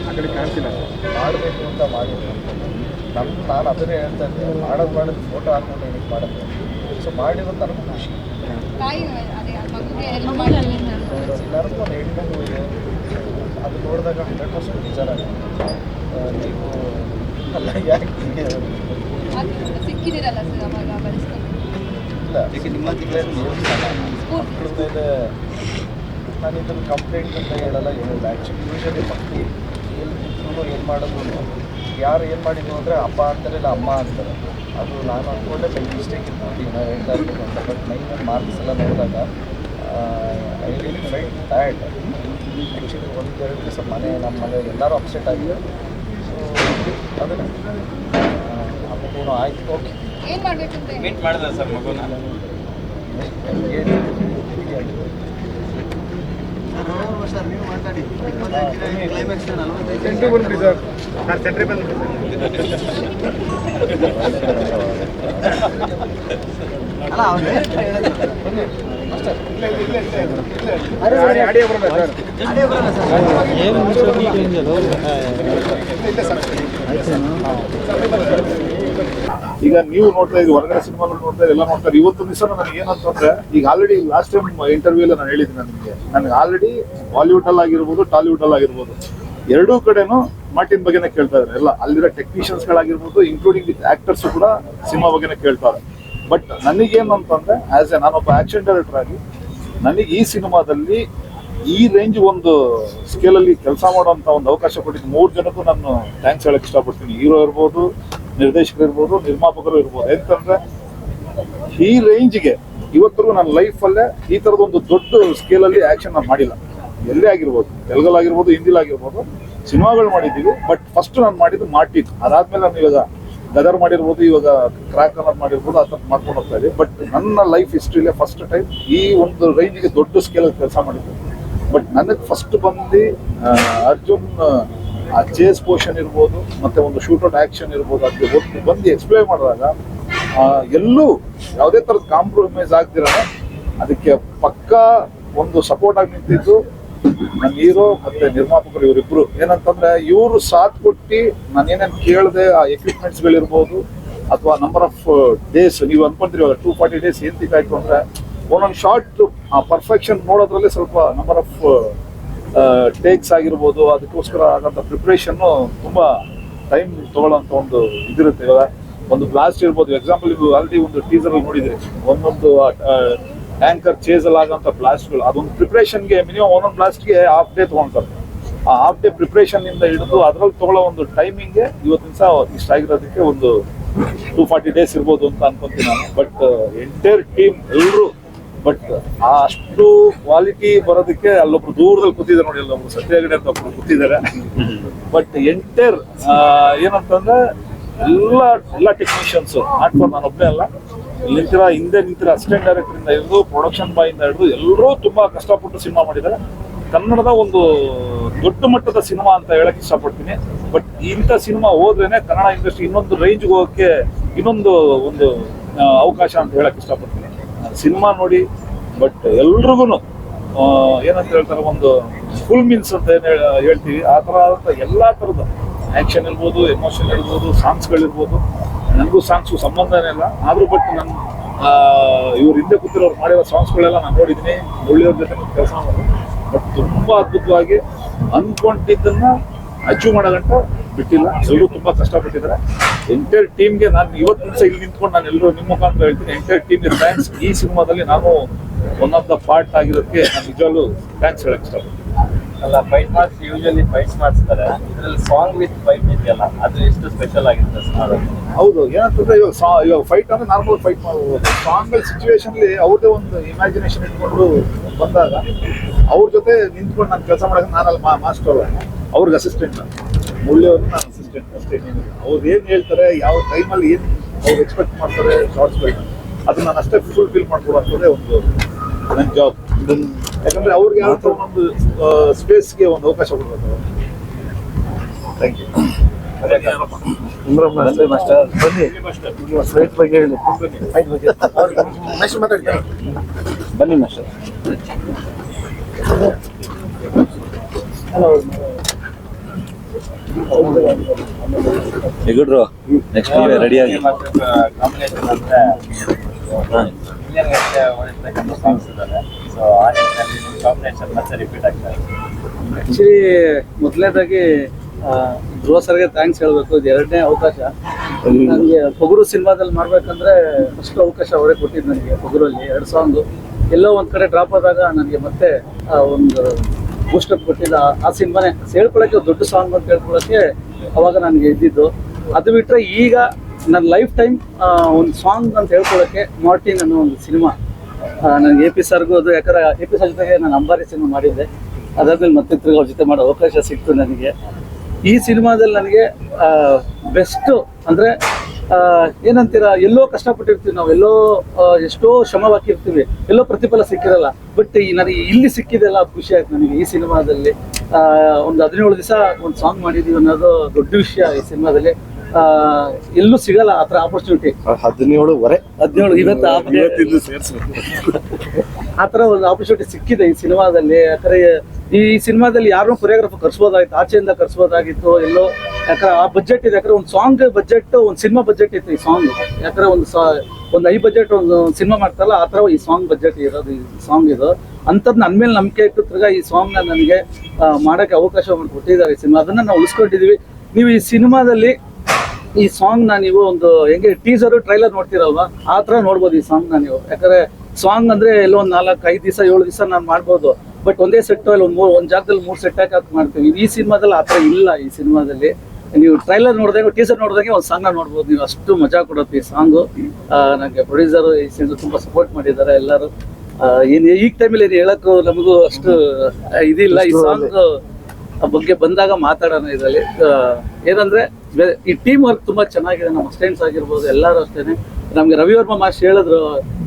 ಆ ಕಡೆ ಕಾಣ್ತಿಲ್ಲ ಮಾಡಬೇಕು ಅಂತ ಮಾಡಿದ್ರು. ನಾನು ಅದನ್ನೇ ಹೇಳ್ತಾ ಇದ್ದೆ, ಮಾಡೋದು ಫೋಟೋ ಹಾಕ್ಕೊಂಡು ಏನಕ್ಕೆ ಮಾಡೋದು. ಸೊ ಮಾಡಿರೋ ನನಗೂ ಖುಷಿ. ತಾಯಿ ಅದೇ ಮಗುಗೆ ಹೆಲ್ಪ್ ಮಾಡ್ತೀನಿ ಎಲ್ಲರಿಗೂ ಒಂದು ಹೆಣ್ಮಗು ಇದೆ, ಅದು ನೋಡಿದಾಗ 100% ನಿಜಾನ. ನೀವು ಅಲ್ಲ ಯಾಕೆ ಹೀಗೆ ಸಿಕ್ಕಿದ್ದೀರಲ್ಲ ಸರ್ ಅವಾಗ ಬಳಸ್ಕೊಂಡು ಇಲ್ಲ ನಿಮ್ಮ ಮಕ್ಕಳ ಮೇಲೆ ನಾನು ಇದನ್ನು ಕಂಪ್ಲೇಂಟ್ ಅಂತ ಹೇಳಲ್ಲ, ಏನಿಲ್ಲ. ಆ್ಯಕ್ಚುಲಿ ಯೂಶಲಿ ಮಕ್ಕಳು ಎಲ್ಲಿದ್ರು ಏನು ಮಾಡೋದು, ಯಾರು ಏನು ಮಾಡಿದ್ರು ಅಂದರೆ ಅಪ್ಪ ಅಂತಾರೆ ಇಲ್ಲ ಅಮ್ಮ ಅಂತಾರೆ. ಅದು ನಾನು ಅಂದ್ಕೊಂಡೆ ಬೈ ಮಿಸ್ಟೇಕ್ ಇತ್ತು ನಾವು ಹೇಳ್ತಾ ಇರ್ಬೇಕು ಅಂತ. ಬಟ್ 9 ಮಾರ್ಕ್ಸ್ ಎಲ್ಲ ನೋಡಿದಾಗ I really fight bad. Actually 1-2 ದಿವಸ ನಮ್ಮ ಮನೆ ಎಲ್ಲರೂ ಅಪ್ಸೆಟ್ ಆಗಿದೆ. ಸೊ ಅದನ್ನು ಮಗುನು ಆಯ್ತು, ಓಕೆ ಏನು ಮಾಡಬೇಕು ಅಂತ ಮೀಟ್ ಮಾಡಿದ್ರೆ ಸರ್ ಮಗುನ? ಸರ್ ನೀವು ಮಾತಾಡಿ. ಕ್ಲೈಮ್ಯಾಕ್ಸ್ 45 ಸರ್ ಸೆಂಟ್ರಿ ಬಂದು ಅಲ್ಲ ಅವ್ನು ಈಗ ನೀವು ನೋಡ್ತಾ ಇದ್ದೀವಿ, ಹೊರಗಡೆ ಸಿನಿಮಾ ನೋಡ್ತಾ ಎಲ್ಲ ನೋಡ್ತಾರೆ. ಇವತ್ತು ದಿವಸ ನನಗೆ ಏನಂತಂದ್ರೆ, ಈಗ ಆಲ್ರೆಡಿ ಲಾಸ್ಟ್ ಟೈಮ್ ಇಂಟರ್ವ್ಯೂ ಎಲ್ಲ ನಾನು ಹೇಳಿದ್ದೀನಿ, ನನಗೆ ಆಲ್ರೆಡಿ ಬಾಲಿವುಡ್ ಅಲ್ಲಿ ಆಗಿರ್ಬೋದು, ಟಾಲಿವುಡ್ ಅಲ್ಲಿ ಆಗಿರ್ಬೋದು, ಎರಡೂ ಕಡೆನೂ ಮಾರ್ಟಿನ್ ಬಗ್ಗೆನೇ ಕೇಳ್ತಾ ಇದ್ದಾರೆ. ಎಲ್ಲ ಅಲ್ಲಿರೋ ಟೆಕ್ನಿಷಿಯನ್ಸ್ ಗಳಾಗಿರ್ಬೋದು, ಇನ್ಕ್ಲೂಡಿಂಗ್ ವಿತ್ ಆಕ್ಟರ್ಸ್ ಕೂಡ ಸಿನಿಮಾ ಬಗ್ಗೆನೇ ಕೇಳ್ತಾರೆ. ಬಟ್ ನನಗೇನು ಅಂತಂದ್ರೆ, ಆಸ್ ಎ ನಾನೊಬ್ಬ ಆಕ್ಷನ್ ಡೈರೆಕ್ಟರ್ ಆಗಿ ನನಗೆ ಈ ಸಿನಿಮಾದಲ್ಲಿ ಈ ರೇಂಜ್ ಒಂದು ಸ್ಕೇಲಲ್ಲಿ ಕೆಲಸ ಮಾಡುವಂಥ ಒಂದು ಅವಕಾಶ ಕೊಟ್ಟಿದ್ದು 3 ಜನಕ್ಕೂ ನಾನು ಥ್ಯಾಂಕ್ಸ್ ಹೇಳಕ್ಕೆ ಇಷ್ಟಪಡ್ತೀನಿ. ಹೀರೋ ಇರ್ಬೋದು, ನಿರ್ದೇಶಕರು ಇರ್ಬೋದು, ನಿರ್ಮಾಪಕರು ಇರ್ಬೋದು. ಯಾಕಂದ್ರೆ ಈ ರೇಂಜ್ಗೆ ಇವತ್ತರೆಗೂ ನನ್ನ ಲೈಫಲ್ಲೇ ಈ ಥರದೊಂದು ದೊಡ್ಡ ಸ್ಕೇಲಲ್ಲಿ ಆ್ಯಕ್ಷನ್ ನಾನು ಮಾಡಿಲ್ಲ. ಎಲ್ಲೇ ಆಗಿರ್ಬೋದು, ತೆಲುಗಲ್ಲಾಗಿರ್ಬೋದು, ಹಿಂದಿಲಾಗಿರ್ಬೋದು, ಸಿನಿಮಾಗಳು ಮಾಡಿದ್ದೀವಿ. ಬಟ್ ಫಸ್ಟ್ ನಾನು ಮಾಡಿದ್ದು ಮಾರ್ಟಿನ್. ಅದಾದ್ಮೇಲೆ ನಾನು ಇವಾಗ ಗದರ್ ಮಾಡಿರ್ಬೋದು, ಇವಾಗ ಕ್ರ್ಯಾಕ್ ಅನ್ನೋದು ಮಾಡಿರ್ಬೋದು, ಆ ಥರ ಮಾಡ್ಕೊಂಡು ಹೋಗ್ತಾ ಇದ್ದೀವಿ. ಬಟ್ ನನ್ನ ಲೈಫ್ ಹಿಸ್ಟ್ರಿಲೇ ಫಸ್ಟ್ ಟೈಮ್ ಈ ಒಂದು ರೇಂಜ್ಗೆ ದೊಡ್ಡ ಸ್ಕೇಲಲ್ಲಿ ಕೆಲಸ ಮಾಡಿದ್ದೆ. ಬಟ್ ನನಗೆ ಫಸ್ಟ್ ಬಂದು ಅರ್ಜುನ್ ಆ ಚೇಸ್ ಪೋರ್ಷನ್ ಇರ್ಬೋದು, ಮತ್ತೆ ಒಂದು ಶೂಟೌಟ್ ಆ್ಯಕ್ಷನ್ ಇರ್ಬೋದು, ಅದಕ್ಕೆ ಬಂದು ಎಕ್ಸ್ಪ್ಲೈನ್ ಮಾಡಿದಾಗ ಎಲ್ಲೂ ಯಾವುದೇ ಥರದ ಕಾಂಪ್ರಮೈಸ್ ಆಗ್ದಿರ ಅದಕ್ಕೆ ಪಕ್ಕಾ ಒಂದು ಸಪೋರ್ಟ್ ಆಗಿ ನಿಂತಿದ್ದು ನನ್ನ ಹೀರೋ ಮತ್ತೆ ನಿರ್ಮಾಪಕರು ಇವರಿಬ್ರು. ಏನಂತಂದ್ರೆ ಇವರು ಸಾಥ್ ಕೊಟ್ಟು ನಾನು ಏನೇನು ಕೇಳಿದೆ, ಆ ಎಕ್ವಿಪ್ಮೆಂಟ್ಸ್ಗಳಿರ್ಬೋದು ಅಥವಾ ನಂಬರ್ ಆಫ್ ಡೇಸ್, ನೀವು ಅನ್ಕೊಂತೀರಿ 240 ಡೇಸ್ ಏನ್ ತಿಕ್ಕಾಯ್ತು ಅಂದ್ರೆ ಒಂದೊಂದು ಶಾರ್ಟ್ ಆ ಪರ್ಫೆಕ್ಷನ್ ನೋಡೋದ್ರಲ್ಲಿ ಸ್ವಲ್ಪ ನಂಬರ್ ಆಫ್ ಟೇಕ್ಸ್ ಆಗಿರ್ಬೋದು, ಅದಕ್ಕೋಸ್ಕರ ಆಗಂತ ಪ್ರಿಪ್ರೇಷನ್ನು ತುಂಬಾ ಟೈಮ್ ತಗೊಳ್ಳೋಂಥ ಒಂದು ಇದಿರುತ್ತೆ. ಇವಾಗ ಒಂದು ಬ್ಲಾಸ್ಟ್ ಇರ್ಬೋದು, ಎಕ್ಸಾಂಪಲ್ ನೀವು ಆಲ್ರೆಡಿ ಒಂದು ಟೀಸರ್ ನೋಡಿದ್ರಿ, ಒಂದೊಂದು ಟ್ಯಾಂಕರ್ ಚೇಸಲ್ ಆಗಂತ ಬ್ಲಾಸ್ಟ್ಗಳು, ಅದೊಂದು ಪ್ರಿಪ್ರೇಷನ್ಗೆ ಮಿನಿಮಮ್ ಒಂದೊಂದು ಬ್ಲಾಸ್ಟ್ಗೆ ಹಾಫ್ ಡೇ ತೊಗೊಳ್ತಾರೆ. ಆ ಹಾಫ್ ಡೇ ಪ್ರಿಪ್ರೇಷನ್ ಇಂದ ಹಿಡಿದು ಅದರಲ್ಲಿ ತಗೊಳ್ಳೋ ಒಂದು ಟೈಮಿಂಗ್ಗೆ ಇವತ್ತಿನ ಸಹ ಇಷ್ಟ ಆಗಿರೋದಕ್ಕೆ ಒಂದು 240 ಡೇಸ್ ಇರ್ಬೋದು ಅಂತ ಅನ್ಕೊಂತೀನಿ ನಾನು. ಬಟ್ ಎಂಟೈರ್ ಟೀಮ್ ಎಲ್ಲರೂ, ಬಟ್ ಅಷ್ಟು ಕ್ವಾಲಿಟಿ ಬರೋದಕ್ಕೆ ಅಲ್ಲೊಬ್ರು ದೂರದಲ್ಲಿ ಕೂತಿದ್ದಾರೆ ನೋಡಿ, ಅಲ್ಲೊಬ್ರು ಸತ್ಯಾಗಡೆ ಅಂತ ಒಬ್ರು ಕೂತಿದ್ದಾರೆ. ಬಟ್ ಎಂಟೈರ್ ಏನಂತಂದ್ರೆ ಎಲ್ಲ ಟೆಕ್ನಿಷಿಯನ್ಸ್, ನಾಟ್ ಫಾರ್ ನಾನು ಒಬ್ಬನೇ ಅಲ್ಲ, ಹಿಂದೆ ನಿಂತಿರೋ ಅಸಿಸ್ಟೆಂಟ್ ಡೈರೆಕ್ಟರ್ ಇಂದ ಹಿಡಿದು ಪ್ರೊಡಕ್ಷನ್ ಬಾಯ್ ಇಂದ ಹಿಡಿದು ಎಲ್ಲರೂ ತುಂಬಾ ಕಷ್ಟಪಟ್ಟು ಸಿನಿಮಾ ಮಾಡಿದ್ದಾರೆ. ಕನ್ನಡದ ಒಂದು ದೊಡ್ಡ ಮಟ್ಟದ ಸಿನಿಮಾ ಅಂತ ಹೇಳಕ್ ಇಷ್ಟಪಡ್ತೀನಿ. ಬಟ್ ಇಂಥ ಸಿನಿಮಾ ಹೋದ್ರೇನೆ ಕನ್ನಡ ಇಂಡಸ್ಟ್ರಿ ಇನ್ನೊಂದು ರೇಂಜ್ಗೆ ಹೋಗೋಕ್ಕೆ ಇನ್ನೊಂದು ಒಂದು ಅವಕಾಶ ಅಂತ ಹೇಳಕ್ ಇಷ್ಟಪಡ್ತೀನಿ. ಸಿನಿಮಾ ನೋಡಿ, ಬಟ್ ಎಲ್ರಿಗೂ ಏನಂತ ಹೇಳ್ತಾರೆ, ಒಂದು ಫುಲ್ ಮೀನ್ಸ್ ಅಂತ ಏನು ಹೇಳ್ತೀವಿ, ಆ ಥರ ಎಲ್ಲ ಥರದ ಆ್ಯಕ್ಷನ್ ಇರ್ಬೋದು, ಎಮೋಷನ್ ಇರ್ಬೋದು, ಸಾಂಗ್ಸ್ಗಳಿರ್ಬೋದು. ನನಗೂ ಸಾಂಗ್ಸು ಸಂಬಂಧನೇ ಇಲ್ಲ, ಆದರೂ ಬಟ್ ನನ್ನ ಇವ್ರ ಹಿಂದೆ ಕೂತಿರೋರು ಮಾಡಿರೋ ಸಾಂಗ್ಸ್ಗಳೆಲ್ಲ ನಾನು ನೋಡಿದ್ದೀನಿ, ಒಳ್ಳೆಯವ್ರ ಜೊತೆ ಕೆಲಸ ಮಾಡೋದು. ಬಟ್ ತುಂಬ ಅದ್ಭುತವಾಗಿ ಅನ್ಕೊಂಡಿದ್ದನ್ನ ಅಚೀವ್ ಮಾಡೋಗಂಟ ಬಿಟ್ಟಿಲ್ಲ. ಎಲ್ಲರೂ ತುಂಬ ಕಷ್ಟಪಟ್ಟಿದ್ದಾರೆ. ಎಂಟೈರ್ ಟೀಮ್ಗೆ ನಾನು ಇವತ್ತಿನ ದಿವಸ ಇಲ್ಲಿ ನಿಂತ್ಕೊಂಡು ನಾನು ಎಲ್ಲರೂ ನಿಮ್ಮ ಮುಖಾಂತರ ಹೇಳ್ತೀನಿ, ಎಂಟೈರ್ ಟೀಮ್ಗೆ ಥ್ಯಾಂಕ್ಸ್. ಈ ಸಿನಿಮಾದಲ್ಲಿ ನಾನು ಒನ್ ಆಫ್ ದ ಪಾರ್ಟ್ ಆಗಿರೋದಕ್ಕೆ ನಾನು ನಿಜವಾಗ್ಲೂ ಥ್ಯಾಂಕ್ಸ್ ಹೇಳಕ್ಕೆ ಇಷ್ಟಪಡ್ತೀನಿ. ಅಲ್ಲ, ಫೈಟ್ ಮಾರ್ಕ್ಸ್ ಯೂಶಲಿ ಫೈಟ್ಸ್ ಮಾಡಿಸ್ತಾರೆ, ಇದರಲ್ಲಿ ಸಾಂಗ್ ವಿತ್ ಫೈಟ್ ಇದೆಯಲ್ಲ, ಅದು ಎಷ್ಟು ಸ್ಪೆಷಲ್ ಆಗಿರುತ್ತೆ ಸಾಂಗ್? ಹೌದು, ಏನಂತಂದ್ರೆ ಇವಾಗ ಫೈಟ್ ಅಂದ್ರೆ ನಾರ್ಮಲ್ ಫೈಟ್ ಮಾಡ್ಬೋದು. ಸಾಂಗ್ ಸಿಚುವೇಶನ್ಲಿ ಅವ್ರದೇ ಒಂದು ಇಮ್ಯಾಜಿನೇಷನ್ ಇಟ್ಕೊಂಡು ಬಂದಾಗ ಅವ್ರ ಜೊತೆ ನಿಂತ್ಕೊಂಡು ನಾನು ಕೆಲಸ ಮಾಡೋಕೆ ನಾನಲ್ಲಿ ಮಾಸ್ಟರ್, ಅವ್ರಿಗೆ ಅಸಿಸ್ಟೆಂಟ್, ಮುಳ್ಳಿಯವ್ರಿಗೆ ನಾನು ಅಸಿಸ್ಟೆಂಟ್ ಅಷ್ಟೇ. ಅವ್ರು ಏನು ಹೇಳ್ತಾರೆ, ಯಾವ ಟೈಮಲ್ಲಿ ಏನು ಅವ್ರು ಎಕ್ಸ್ಪೆಕ್ಟ್ ಮಾಡ್ತಾರೆ ಶಾರ್ಟ್ಸ್ಗಳನ್ನ, ಅದನ್ನ ನಾನು ಅಷ್ಟೇ ಫುಲ್ಫಿಲ್ ಮಾಡ್ಕೊಡೋಂಥದ್ದೇ ಒಂದು ನನ್ನ ಜಾಬ್. ಯಾಕಂದ್ರೆ ಅವ್ರಿಗೆ ಯಾವ ಥರ ಒಂದು ಸ್ಪೇಸ್ಗೆ ಒಂದು ಅವಕಾಶ ಕೊಡ್ಬೇಕು. Thank you. ಬನ್ನಿ ಫೈಟ್ ಬಗ್ಗೆ ಹೇಳಿ, ಫೈಟ್ ಬಗ್ಗೆ ನೆಕ್ಸ್ಟ್ ಮಾತಾಡ್ತೀನಿ. ಬನ್ನಿ ಮಾಸ್ಟರ್. ಹೇಗಿಡ್ರು ನೆಕ್ಸ್ಟ್ ನೀವೇ ರೆಡಿಯಾಗಿ ಕಾಂಬಿನೇಷನ್ ಅಂದ್ರೆ ಒಳ್ಳೆತಕ್ಕಂಥ ಸಾಂಗ್ಸ್ ಇದ್ದಾರೆ. ಸೊ ಆ ನಿಟ್ಟಿನಲ್ಲಿ ಕಾಂಬಿನೇಷನ್ ಮತ್ತೆ ರಿಪೀಟ್ ಆಗ್ತಾರೆ. ಆ್ಯಕ್ಚುಲಿ ಮೊದಲನೇದಾಗಿ ಧ್ರುವ ಸರ್ಗೆ ಥ್ಯಾಂಕ್ಸ್ ಹೇಳಬೇಕು. ಇದು 2ನೇ ಅವಕಾಶ ನನಗೆ. ಪೊಗರು ಸಿನಿಮಾದಲ್ಲಿ ಮಾಡ್ಬೇಕಂದ್ರೆ ಫಸ್ಟ್ ಅವಕಾಶ ಅವರೇ ಕೊಟ್ಟಿದ್ದು ನನಗೆ. ಪೊಗರಲ್ಲಿ 2 ಸಾಂಗು ಎಲ್ಲೋ ಒಂದು ಕಡೆ ಡ್ರಾಪ್ ಆದಾಗ ನನಗೆ ಮತ್ತೆ ಒಂದು ಬೂಸ್ಟಪ್ ಕೊಟ್ಟಿಲ್ಲ. ಆ ಸಿನಿಮಾನೇ ಹೇಳ್ಕೊಳಕ್ಕೆ ದೊಡ್ಡ ಸಾಂಗ್ ಅಂತ ಹೇಳ್ಕೊಳಕ್ಕೆ ಅವಾಗ ನನಗೆ ಇದ್ದಿದ್ದು. ಅದು ಬಿಟ್ಟರೆ ಈಗ ನನ್ನ ಲೈಫ್ ಟೈಮ್ ಒಂದು ಸಾಂಗ್ ಅಂತ ಹೇಳ್ಕೊಳಕ್ಕೆ ಮಾರ್ಟಿನ್ ಅನ್ನೋ ಒಂದು ಸಿನಿಮಾ ನನಗೆ AP ಸರ್ಗೂ ಅದು, ಯಾಕಂದ್ರೆ AP ಸರ್ ಜೊತೆಗೆ ನಾನು ಅಂಬಾರಿ ಸಿನಿಮಾ ಮಾಡಿದ್ದೆ. ಅದಾದ್ಮೇಲೆ ಮತ್ತೆ ತಿರ್ಗಿ ಅವ್ರ ಜೊತೆ ಮಾಡೋ ಅವಕಾಶ ಸಿಕ್ತು ನನಗೆ. ಈ ಸಿನಿಮಾದಲ್ಲಿ ನನಗೆ ಬೆಸ್ಟು ಅಂದರೆ ಏನಂತೀರ, ಎಲ್ಲೋ ಕಷ್ಟಪಟ್ಟಿರ್ತೀವಿ ನಾವು, ಎಲ್ಲೋ ಎಷ್ಟೋ ಶ್ರಮ ಹಾಕಿರ್ತೀವಿ, ಎಲ್ಲೋ ಪ್ರತಿಫಲ ಸಿಕ್ಕಿರಲ್ಲ. ಬಟ್ ನನಗೆ ಇಲ್ಲಿ ಸಿಕ್ಕಿದೆಲ್ಲ ಖುಷಿ ಆಯ್ತು ನನಗೆ. ಈ ಸಿನಿಮಾದಲ್ಲಿ ಒಂದು 17 ದಿವಸ ಒಂದು ಸಾಂಗ್ ಮಾಡಿದ್ದೀವಿ ಅನ್ನೋದು ದೊಡ್ಡ ವಿಷಯ. ಈ ಸಿನಿಮಾದಲ್ಲಿ ಎಲ್ಲೂ ಸಿಗಲ್ಲ ಆ ಥರ ಆಪರ್ಚುನಿಟಿ. 17 ಇವತ್ತು ಆ ಥರ ಒಂದು ಆಪರ್ಚುನಿಟಿ ಸಿಕ್ಕಿದೆ ಈ ಸಿನಿಮಾದಲ್ಲಿ. ಯಾಕಂದರೆ ಈ ಸಿನಿಮಾದಲ್ಲಿ ಯಾರನ್ನೂ ಕೊರಿಯೋಗ್ರಾಫರ್ ಕರ್ಸ್ಬೋದಾಗಿತ್ತು, ಆಚೆಯಿಂದ ಕರ್ಸ್ಬೋದಾಗಿತ್ತು ಎಲ್ಲೋ. ಯಾಕಂದ್ರೆ ಆ ಬಜೆಟ್ ಇದೆ, ಯಾಕಂದ್ರೆ ಒಂದು ಸಾಂಗ್ ಬಜೆಟ್, ಒಂದು ಸಿನಿಮಾ ಬಜೆಟ್ ಇತ್ತು ಈ ಸಾಂಗ್. ಯಾಕಂದ್ರೆ ಒಂದು ಹೈ ಬಜೆಟ್ ಒಂದು ಸಿನಿಮಾ ಮಾಡ್ತಾರಲ್ಲ, ಆ ಥರ ಈ ಸಾಂಗ್ ಬಜೆಟ್ ಇರೋದು ಈ ಸಾಂಗ್ ಇದು. ಅಂಥದ್ದು ನನ್ನ ಮೇಲೆ ನಂಬಿಕೆ ಇಟ್ಟು ತಿರ್ಗಾ ಈ ಸಾಂಗ್ನ ನನಗೆ ಮಾಡೋಕ್ಕೆ ಅವಕಾಶ ಕೊಟ್ಟಿದ್ದಾರೆ ಈ ಸಿನಿಮಾ. ಅದನ್ನು ನಾವು ಉಳಿಸ್ಕೊಂಡಿದ್ದೀವಿ. ನೀವು ಈ ಸಿನಿಮಾದಲ್ಲಿ ಈ ಸಾಂಗ್ನ ನೀವು ಒಂದು ಹೆಂಗೆ ಟೀಸರು ಟ್ರೈಲರ್ ನೋಡ್ತೀರಲ್ವಾ, ಆ ಥರ ನೋಡ್ಬೋದು ಈ ಸಾಂಗ್ನ ನೀವು. ಯಾಕಂದರೆ ಸಾಂಗ್ ಅಂದರೆ ಎಲ್ಲೋ ಒಂದು 4-5 ದಿವಸ 7 ದಿವಸ ನಾನು ಮಾಡ್ಬೋದು. ಬಟ್ ಒಂದೇ ಸೆಟ್ ಅಲ್ಲಿ ಒಂದು ಜಾಗದಲ್ಲಿ 3 ಸೆಟ್ ಹಾಕಿ ಮಾಡ್ತೀವಿ. ಈ ಸಿನಿಮಾದಲ್ಲಿ ಆ ಥರ ಇಲ್ಲ. ಈ ಸಿನಿಮಾದಲ್ಲಿ ನೀವು ಟ್ರೈಲರ್ ನೋಡಿದಾಗ, ಟೀಸರ್ ನೋಡಿದಾಗ ಒಂದು ಸಾಂಗ್ನ ನೋಡ್ಬೋದು ನೀವು. ಅಷ್ಟು ಮಜಾ ಕೊಡುತ್ತೆ ಈ ಸಾಂಗು. ನನಗೆ ಪ್ರೊಡ್ಯೂಸರು ಈ ಸಿನಿಮಾ ತುಂಬ ಸಪೋರ್ಟ್ ಮಾಡಿದ್ದಾರೆ ಎಲ್ಲರೂ. ಏನು ಈಗ ಟೈಮಲ್ಲಿ ಏನು ಹೇಳೋಕ್ಕೂ ನಮಗೂ ಅಷ್ಟು ಇದಿಲ್ಲ. ಈ ಸಾಂಗ್ ಬಗ್ಗೆ ಬಂದಾಗ ಮಾತಾಡೋಣ ಇದರಲ್ಲಿ. ಏನಂದರೆ ಈ ಟೀಮ್ ವರ್ಕ್ ತುಂಬ ಚೆನ್ನಾಗಿದೆ. ನಮ್ಮ ಅಸಿಸ್ಟೆಂಟ್ಸ್ ಆಗಿರ್ಬೋದು ಎಲ್ಲರೂ ಅಷ್ಟೇ. ನಮಗೆ ರವಿವರ್ಮ ಮಾಸ್ಟರ್ ಹೇಳಿದ್ರು,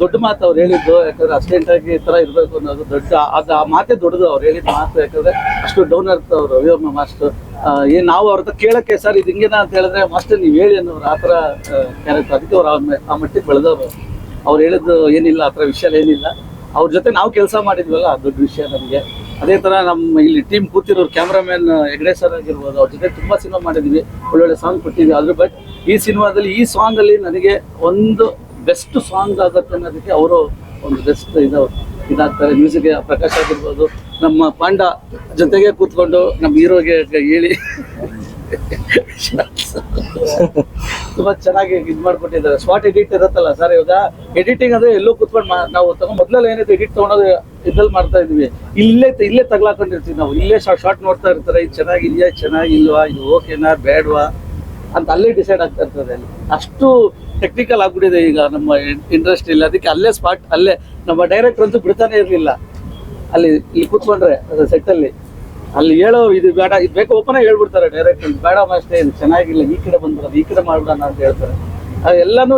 ದೊಡ್ಡ ಮಾತು ಅವ್ರು ಹೇಳಿದ್ದು. ಯಾಕಂದರೆ ಅಸಿಸ್ಟೆಂಟ್ ಆಗಿ ಈ ಥರ ಇರಬೇಕು ಅನ್ನೋದು ದೊಡ್ಡ ಆ ಮಾತೇ ದೊಡ್ಡದು ಅವ್ರು ಹೇಳಿದ ಮಾತು. ಯಾಕಂದರೆ ಅಷ್ಟು ಡೌನ್ ಅರ್ಥ ಅವರು ರವಿವರ್ಮ ಮಾಸ್ಟರ್. ಏನು ನಾವು ಅವ್ರ ಹತ್ರ ಕೇಳೋಕ್ಕೆ ಸರ್ ಇದು ಹಿಂಗೇನ ಅಂತ ಹೇಳಿದ್ರೆ ಮಾಸ್ಟರ್ ನೀವು ಹೇಳಿ ಅನ್ನೋರು ಆ ಥರ ಕ್ಯಾರೆಕ್ಟರ್. ಅದಕ್ಕೆ ಅವ್ರು ಆ ಮಟ್ಟಿಗೆ ಬೆಳೆದವರು. ಅವ್ರು ಹೇಳಿದ್ದು ಏನಿಲ್ಲ, ಆ ಥರ ವಿಷಯ ಏನಿಲ್ಲ. ಅವ್ರ ಜೊತೆ ನಾವು ಕೆಲಸ ಮಾಡಿದ್ವಲ್ಲ ಅದು ದೊಡ್ಡ ವಿಷಯ ನಮಗೆ. ಅದೇ ಥರ ನಮ್ಮ ಇಲ್ಲಿ ಟೀಮ್ ಕೂತಿರೋರು ಕ್ಯಾಮ್ರಾಮ್ಯಾನ್ ಹೆಗ್ಡೆ ಸರ್ ಆಗಿರ್ಬೋದು, ಅವ್ರ ಜೊತೆ ತುಂಬ ಸಿನಿಮಾ ಮಾಡಿದ್ವಿ, ಒಳ್ಳೊಳ್ಳೆ ಸಾಂಗ್ ಕೊಟ್ಟಿದ್ವಿ. ಆದರೂ ಬಟ್ ಈ ಸಿನಿಮಾದಲ್ಲಿ ಈ ಸಾಂಗಲ್ಲಿ ನನಗೆ ಒಂದು ಬೆಸ್ಟ್ ಸಾಂಗ್ ಆಗುತ್ತೆ ಅನ್ನೋದಕ್ಕೆ ಅವರು ಒಂದು ಬೆಸ್ಟ್ ಇದಾಗ್ತಾರೆ. ಮ್ಯೂಸಿಕ್ ಪ್ರಕಾಶ್ ಆಗಿರ್ಬೋದು, ನಮ್ಮ ಪಾಂಡ ಜೊತೆಗೆ ಕೂತ್ಕೊಂಡು ನಮ್ಮ ಹೀರೋಗೆ ಹೇಳಿ ತುಂಬಾ ಚೆನ್ನಾಗಿ ಇದು ಮಾಡ್ಕೊಟ್ಟಿದ್ದಾರೆ. ಸ್ಪಾಟ್ ಎಡಿಟ್ ಇರುತ್ತಲ್ಲ ಸರ್, ಇವಾಗ ಎಡಿಟಿಂಗ್ ಅಂದ್ರೆ ಎಲ್ಲೋ ಕೂತ್ಕೊಂಡು ನಾವು ಮೊದಲೆಲ್ಲ ಏನೈತೆ ಎಡಿಟ್ ತೊಗೊಳೋದು ಇದ್ರಲ್ಲಿ ಮಾಡ್ತಾ ಇದ್ವಿ. ಇಲ್ಲೇ ತಗ್ಲಾಕೊಂಡಿರ್ತೀವಿ ನಾವು. ಇಲ್ಲೇ ಶಾರ್ಟ್ ನೋಡ್ತಾ ಇರ್ತಾರೆ, ಇದು ಚೆನ್ನಾಗಿದೆಯಾ ಚೆನ್ನಾಗಿಲ್ವಾ, ಇದು ಓಕೆನಾ ಬೇಡವಾ ಅಂತ ಅಲ್ಲೇ ಡಿಸೈಡ್ ಆಗ್ತಾ ಇರ್ತದೆ. ಅಲ್ಲಿ ಅಷ್ಟು ಟೆಕ್ನಿಕಲ್ ಆಗ್ಬಿಟ್ಟಿದೆ ಈಗ ನಮ್ಮ ಇಂಡಸ್ಟ್ರಿಯಲ್ಲಿ. ಅದಕ್ಕೆ ಅಲ್ಲೇ ಸ್ಪಾಟ್ ಅಲ್ಲೇ ನಮ್ಮ ಡೈರೆಕ್ಟರ್ ಅಂತೂ ಬಿಡ್ತಾನೆ ಇರಲಿಲ್ಲ. ಇಲ್ಲಿ ಕೂತ್ಕೊಂಡ್ರೆ ಸೆಟ್ಟಲ್ಲಿ ಅಲ್ಲಿ ಹೇಳೋ ಇದು ಬೇಡ, ಇದು ಬೇಕು ಓಪನ್ ಆಗಿ ಹೇಳ್ಬಿಡ್ತಾರೆ ಡೈರೆಕ್ಟರ್, ಬೇಡ ಅಷ್ಟೇ ಇದು ಚೆನ್ನಾಗಿಲ್ಲ, ಈ ಕಡೆ ಬಂದ್ಬಿಡೋದು, ಈ ಕಡೆ ಮಾಡ್ಬಿಡೋಣ ಅಂತ ಹೇಳ್ತಾರೆ. ಅದೆಲ್ಲನೂ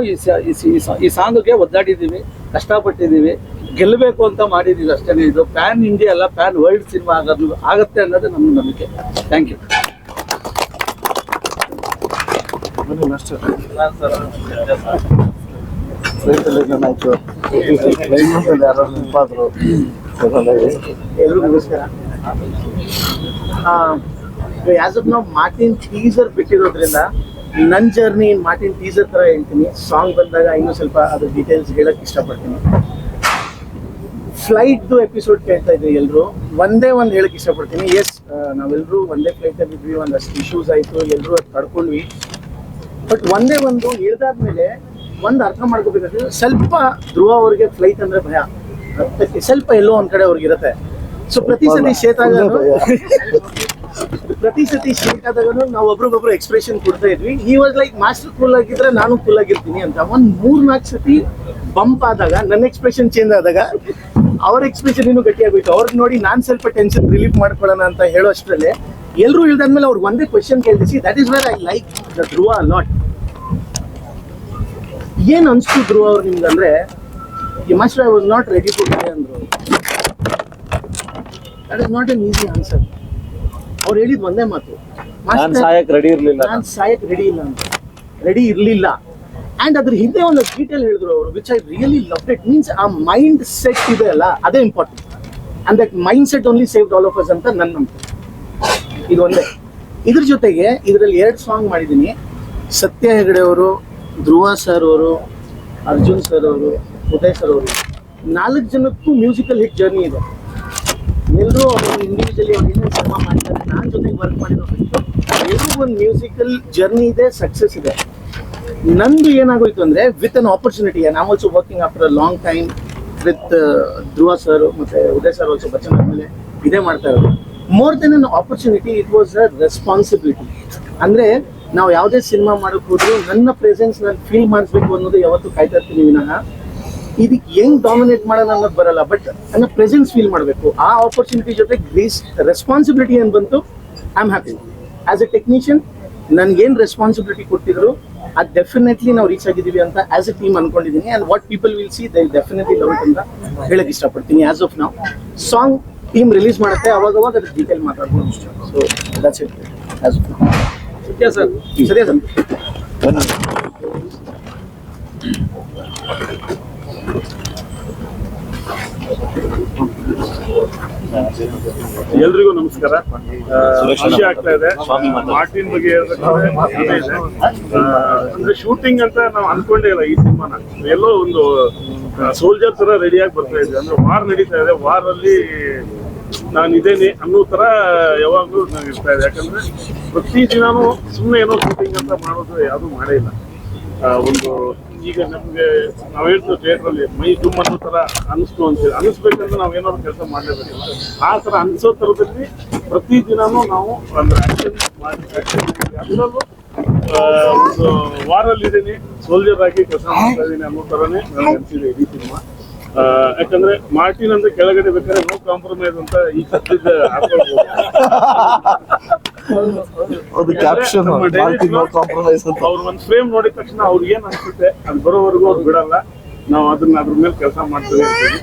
ಈ ಸಾಂಗ್ಗೆ ಒದ್ದಾಡಿದ್ದೀವಿ, ಕಷ್ಟಪಟ್ಟಿದ್ದೀವಿ, ಗೆಲ್ಲಬೇಕು ಅಂತ ಮಾಡಿದ್ದೀವಿ ಅಷ್ಟೇ. ಇದು ಪ್ಯಾನ್ ಇಂಡಿಯಾ ಅಲ್ಲ, ಪ್ಯಾನ್ ವರ್ಲ್ಡ್ ಸಿನಿಮಾ ಆಗುತ್ತೆ ಅನ್ನೋದು ನಮ್ಮ ನಂಬಿಕೆ. Thank you. ಎಲ್ರಿಗೂ ನಮಸ್ಕಾರ. ಆಸ್ ಆಫ್ ನಾವು ಮಾರ್ಟಿನ್ ಟೀಸರ್ ಬಿಟ್ಟಿರೋದ್ರಿಂದ ನನ್ನ ಜರ್ನಿ ಮಾರ್ಟಿನ್ ಟೀಸರ್ ಥರ ಹೇಳ್ತೀನಿ. ಸಾಂಗ್ ಬಂದಾಗ ಇನ್ನೂ ಸ್ವಲ್ಪ ಅದ್ರ ಡೀಟೇಲ್ಸ್ ಹೇಳಕ್ಕೆ ಇಷ್ಟಪಡ್ತೀನಿ. ಫ್ಲೈಟ್ದು ಎಪಿಸೋಡ್ ಕೇಳ್ತಾ ಇದ್ವಿ ಎಲ್ಲರೂ. ಒಂದೇ ಒಂದು ಹೇಳಕ್ಕೆ ಇಷ್ಟಪಡ್ತೀನಿ. ಎಸ್, ನಾವೆಲ್ಲರೂ ಒಂದೇ ಫ್ಲೈಟಲ್ಲಿ ಇದ್ವಿ, ಒಂದಷ್ಟು ಇಶ್ಯೂಸ್ ಆಯಿತು, ಎಲ್ಲರೂ ಅದು ತಡ್ಕೊಂಡ್ವಿ. ಬಟ್ ಒಂದೇ ಒಂದು ಇಳಿದಾದ್ಮೇಲೆ ಒಂದು ಅರ್ಥ ಮಾಡ್ಕೋಬೇಕಾದ್ರೆ ಸ್ವಲ್ಪ ಧ್ರುವ ಅವ್ರಿಗೆ ಫ್ಲೈಟ್ ಅಂದರೆ ಭಯ, ಸ್ವಲ್ಪ ಎಲ್ಲೋ ಒಂದು ಕಡೆ ಅವ್ರಿಗಿರುತ್ತೆ. ಸೊ ಪ್ರತಿ ಸತಿ ಶೇಟ್ ಆದಾಗನು ನಾವು ಒಬ್ರಿಗೊಬ್ರು ಎಕ್ಸ್ಪ್ರೆಷನ್ ಕೊಡ್ತಾ ಇದ್ವಿ. ಈ ವಾಸ್ ಲೈಕ್ ಮಾಸ್ಟರ್ ಕೂಲ್ ಆಗಿದ್ರೆ ನಾನು ಕೂಲ್ ಆಗಿರ್ತೀನಿ ಅಂತ. ಒಂದು 3-4 ಸತಿ ಬಂಪ್ ಆದಾಗ ನನ್ನ ಎಕ್ಸ್ಪ್ರೆಷನ್ ಚೇಂಜ್ ಆದಾಗ ಅವ್ರ ಎಕ್ಸ್ಪ್ರೆಷನ್ ಇನ್ನೂ ಗಟ್ಟಿಯಾಗೋಯ್ತು. ಅವ್ರಿಗೆ ನೋಡಿ ನಾನು ಸ್ವಲ್ಪ ಟೆನ್ಷನ್ ರಿಲೀಫ್ ಮಾಡ್ಕೊಳ್ಳೋಣ ಅಂತ ಹೇಳೋ ಅಷ್ಟರಲ್ಲಿ ಎಲ್ಲರೂ ಇಳ್ದಾದ್ಮೇಲೆ ಅವ್ರಿಗೆ ಒಂದೇ ಕ್ವೆಶನ್ ಕೇಳಿಸಿ. That is where I like the Dhruva lot. ಏನು ಅನಿಸ್ತು ಧ್ರುವ ಅವ್ರು ನಿಮ್ಗೆ ಅಂದರೆ, ಈ master I was not ready to die ಅಂದರು. That is not an easy answer. ಅವ್ರು ಹೇಳಿದ್ ಒಂದೇ ಮಾತು, ನಾನು ಸಾಯಕ್ ರೆಡಿ ಇರಲಿಲ್ಲ ಅಂತ. ರೆಡಿ ಇರಲಿಲ್ಲ. ಆ್ಯಂಡ್ ಅದ್ರ ಹಿಂದೆ ಒಂದು ಡೀಟೇಲ್ ಹೇಳಿದ್ರು ಅವರು, which I really love it. Means ಆ ಮೈಂಡ್ ಸೆಟ್ ಇದೆ ಅಲ್ಲ, ಅದೇ important. And that mind set only saved all of us ಅಂತ ನನ್ನ ನಂಬಿಕೆ. ಇದು ಒಂದೇ. ಇದ್ರ ಜೊತೆಗೆ ಇದರಲ್ಲಿ 2 ಸಾಂಗ್ ಮಾಡಿದ್ದೀನಿ. ಸತ್ಯ ಹೆಗಡೆ ಅವರು, ಧ್ರುವ ಸರ್ ಅವರು, ಅರ್ಜುನ್ ಸರ್ ಅವರು, ಉದಯ್ ಸರ್ ಅವರು, 4 ಜನಕ್ಕೂ ಮ್ಯೂಸಿಕಲ್ ಹಿಟ್ ಜರ್ನಿ ಇದೆ. ಎಲ್ಲರೂ ಅವರು ಇಂಡಿವಿಜುವಲಿ ಅವ್ರು ಏನೇನು ಸಿನಿಮಾ ಮಾಡಿದ್ದಾರೆ, ನಾನು ಜೊತೆಗೆ ವರ್ಕ್ ಮಾಡಿರೋದು, ಎಲ್ಲರೂ ಒಂದು ಮ್ಯೂಸಿಕಲ್ ಜರ್ನಿ ಇದೆ, ಸಕ್ಸಸ್ ಇದೆ. ನಂದು ಏನಾಗೋಯ್ತು ಅಂದರೆ, with an opportunity, I am also working after a long time with Dhruva sir ಮತ್ತು ಉದಯ್ ಸರ್ ಆಲ್ಸೋ ಬಚ್ಚನ್ ಆದಮೇಲೆ ಇದೇ ಮಾಡ್ತಾ ಇರೋದು. More than an opportunity, it was a responsibility. ಅಂದರೆ ನಾವು ಯಾವುದೇ ಸಿನಿಮಾ ಮಾಡೋಕ್ಕೆ ಹೋದ್ರು ನನ್ನ ಪ್ರೆಸೆನ್ಸ್ ನಾನು ಫೀಲ್ ಮಾಡಿಸ್ಬೇಕು ಅನ್ನೋದು ಯಾವತ್ತೂ ಕಾಯ್ತಾ ಇರ್ತೀನಿ ವಿನಃ ಇದಕ್ಕೆ ಹೆಂಗ್ ಡಾಮಿನೇಟ್ ಮಾಡೋಣ ಅನ್ನೋದು ಬರಲ್ಲ. ಬಟ್ ನನ್ನ ಪ್ರೆಸೆನ್ಸ್ ಫೀಲ್ ಮಾಡಬೇಕು. ಆ ಆಪರ್ಚುನಿಟಿ ಜೊತೆ ರೆಸ್ಪಾನ್ಸಿಬಿಲಿಟಿ ಏನು ಬಂತು, I am happy. As A technician ನನ್ಗೇನು ರೆಸ್ಪಾನ್ಸಿಬಿಲಿಟಿ ಕೊಟ್ಟಿದ್ರು ಅದು ಡೆಫಿನೆಟ್ಲಿ ನಾವು ರೀಚ್ ಆಗಿದ್ದೀವಿ ಅಂತ ಆಸ್ ಎ ಟೀಮ್ ಅನ್ಕೊಂಡಿದ್ದೀನಿ. And what people will see they definitely love it ಅಂತ ಹೇಳಕ್ಕೆ ಇಷ್ಟಪಡ್ತೀನಿ. ಆಸ್ ಆಫ್ ನಾವು ಸಾಂಗ್ ಟೀಮ್ ರಿಲೀಸ್ ಮಾಡುತ್ತೆ, ಅವಾಗ ಅದ್ರ ಡೀಟೇಲ್ ಮಾತಾಡ್ಬೋದು. So that's it as of ನಾವು. ಸತ್ಯ ಸರ್. ಎಲ್ರಿಗೂ ನಮಸ್ಕಾರ. ಖುಷಿ ಆಗ್ತಾ ಇದೆ. ಮಾರ್ಟಿನ್ ಬಗ್ಗೆ ಹೇಳ್ಬೇಕಂದ್ರೆ ಅಂದ್ರೆ ಶೂಟಿಂಗ್ ಅಂತ ನಾವು ಅನ್ಕೊಂಡೇ ಇಲ್ಲ ಈ ಸಿನಿಮಾನ. ಎಲ್ಲೋ ಒಂದು ಸೋಲ್ಜರ್ ತರ ರೆಡಿಯಾಗಿ ಬರ್ತಾ ಇದ್ವಿ. ಅಂದ್ರೆ ವಾರ್ ನಡೀತಾ ಇದೆ, ವಾರಲ್ಲಿ ನಾನು ಇದೇನೆ ಅನ್ನೋ ತರ ಯಾವಾಗಲೂ ನನಗೆ ಇರ್ತಾ ಇದೆ. ಯಾಕಂದ್ರೆ ಪ್ರತಿ ದಿನಾನು ಸುಮ್ಮನೆ ಏನೋ ಶೂಟಿಂಗ್ ಅಂತ ಮಾಡೋದು ಯಾವುದು ಮಾಡೇ ಇಲ್ಲ. ಒಂದು ಈಗ ನಮಗೆ ನಾವು ಹೇಳ್ತೀವಿ ಥಿಯೇಟ್ರಲ್ಲಿ ಮೈ ಡುಮ್ ಅನ್ನೋ ಥರ ಅನಿಸ್ತು ಅಂತೇಳಿ ಅನಿಸ್ಬೇಕಂದ್ರೆ ನಾವು ಏನಾದ್ರು ಕೆಲಸ ಮಾಡಲೇಬೇಕಲ್ಲ. ಆ ಥರ ಅನಿಸೋ ಥರದಲ್ಲಿ ಪ್ರತಿದಿನನೂ ನಾವು ಒಂದು ಆ್ಯಕ್ಷನ್ ಅದರಲ್ಲೂ ಒಂದು ವಾರಲ್ಲಿದ್ದೀನಿ ಸೋಲ್ಜರ್ ಆಗಿ ಕೆಲಸ ಮಾಡ್ತಾ ಇದ್ದೀನಿ ಅನ್ನೋ ಥರನೇ ನನಗೆ ಅನಿಸಿದೆ ಇಡೀ ಸಿನಿಮಾ. ಯಾಕಂದ್ರೆ ಮಾರ್ಟಿನ್ ಅಂದ್ರೆ ಕೆಳಗಡೆ ಬೇಕಾದ್ರೆ ನೋ ಕಾಂಪ್ರಮೈಸ್ ಅಂತ ಈ ಸದ್ಯದ ಅವ್ರು ಒಂದು ಫ್ರೇಮ್ ನೋಡಿದ ತಕ್ಷಣ ಅವ್ರಿಗೆ ಏನ್ ಅನ್ಸುತ್ತೆ ಅದು ಬರೋವರೆಗೂ ಅವ್ರು ಬಿಡಲ್ಲ. ನಾವು ಅದನ್ನ ಅದ್ರ ಮೇಲೆ ಕೆಲಸ ಮಾಡ್ತಾನೆ ಇರ್ತೀವಿ.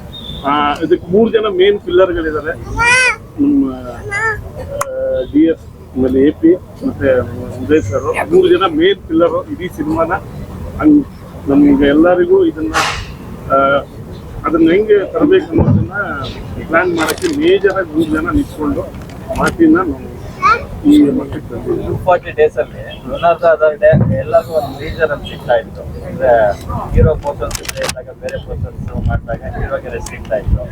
ಇದಕ್ಕೆ 3 ಜನ ಮೇನ್ ಪಿಲ್ಲರ್ಗಳಿದ್ದಾರೆ. ನಮ್ಮ DS ಆಮೇಲೆ AP ಮತ್ತೆ ಉದಯ್ ಸರ್ 3 ಜನ ಮೇನ್ ಪಿಲ್ಲರ್ ಇಡೀ ಸಿನಿಮಾನ. ನಮ್ಗೆ ಎಲ್ಲರಿಗೂ ಅದನ್ನ ಹೆಂಗೆ ತರಬೇಕು ಅನ್ನೋದನ್ನ ಪ್ಲಾನ್ ಮಾಡಕ್ಕೆ ಮೇಜರ್ ಆಗಿ 3 ಜನ ನಿಂತ್ಕೊಂಡು ಮಾತಿನ ನಾವು ಈ ಮಟ್ಟಕ್ಕೆ ತಂದಿದ್ದೀವಿ. 240 ಡೇಸ್ ಅಲ್ಲಿ ಡೇ ಎಲ್ಲರಿಗೂ ಒಂದು ಮೇಜರ್ ಅಂತ ಸಿಗ್ತಾ ಇತ್ತು. ಅಂದ್ರೆ ಹೀರೋ ಪೋರ್ಷನ್ಸ್ ಇದ್ದಾಗ ಬೇರೆ ಪೋರ್ಷನ್ಸ್ ಮಾಡಿದಾಗ ಹೀರೋಗೆ ರೆಸ್ಟ್ ಸಿಗ್ತಾ ಇತ್ತು.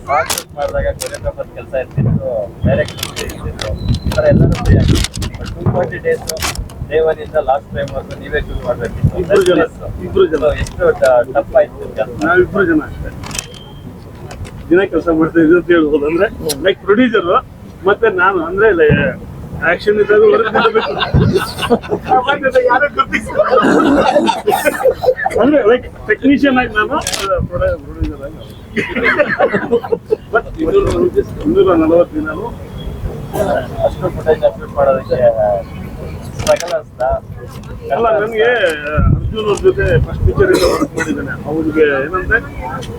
ಸಾಂಗ್ ಮಾಡಿದಾಗ ಕೊರಿಯೋಗ್ರಾಫರ್ ಕೆಲಸ ಇರ್ತಿತ್ತು, ಡೈರೆಕ್ಟರ್ ಇರ್ತಿತ್ತು. ಈ ಥರ ಎಲ್ಲರೂ ಫ್ರೀ ಆಗಿತ್ತು. 240 ಡೇಸ್ ಡೇ 1 ಇಂದ ಲಾಸ್ಟ್ ಟೈಮ್ ವರೆಗೂ ನೀವೇ ಶುರು ಮಾಡಬೇಕಿತ್ತು. ಇಬ್ರು ಜನ ಎಷ್ಟು ಟಫ್ ಆಯ್ತು ಕೆಲಸ? ನಾವಿಬ್ರು ಜನ ಅಷ್ಟೇ ದಿನ ಕೆಲಸ ಮಾಡ್ತಾ ಇದ್ದೀವಿ ಅಂತ ಹೇಳ್ಬೋದು. ಅಂದ್ರೆ ಲೈಕ್ ಪ್ರೊಡ್ಯೂಸರ್ ಮತ್ತೆ ನಾನು ಅಂದ್ರೆ ಆಕ್ಷನ್ ಇದ್ದಾಗ ಯಾರೋ ಅಂದ್ರೆ ಲೈಕ್ ಟೆಕ್ನಿಷಿಯನ್ ಆಗಿ ನಾನು ಪ್ರೊಡ್ಯೂಸರ್ ಆಗಿ ಬಟ್ 240 ದಿನನೂ ಅಷ್ಟು ಫುಟೇಜ್ ಅಪ್ಲೋಡ್ ಮಾಡೋದಕ್ಕೆ ಸ್ಟ್ರಗಲ್ ಅನ್ಸ್ತಾ? ಅಲ್ಲ, ನನಗೆ ಅರ್ಜುನ್ ಅವ್ರ ಜೊತೆ ಫಸ್ಟ್ ಪಿಕ್ಚರ್ ಇಂದ ವರ್ಕ್ ಮಾಡಿದ್ದಾನೆ. ಅವ್ರಿಗೆ ಏನಂದ್ರೆ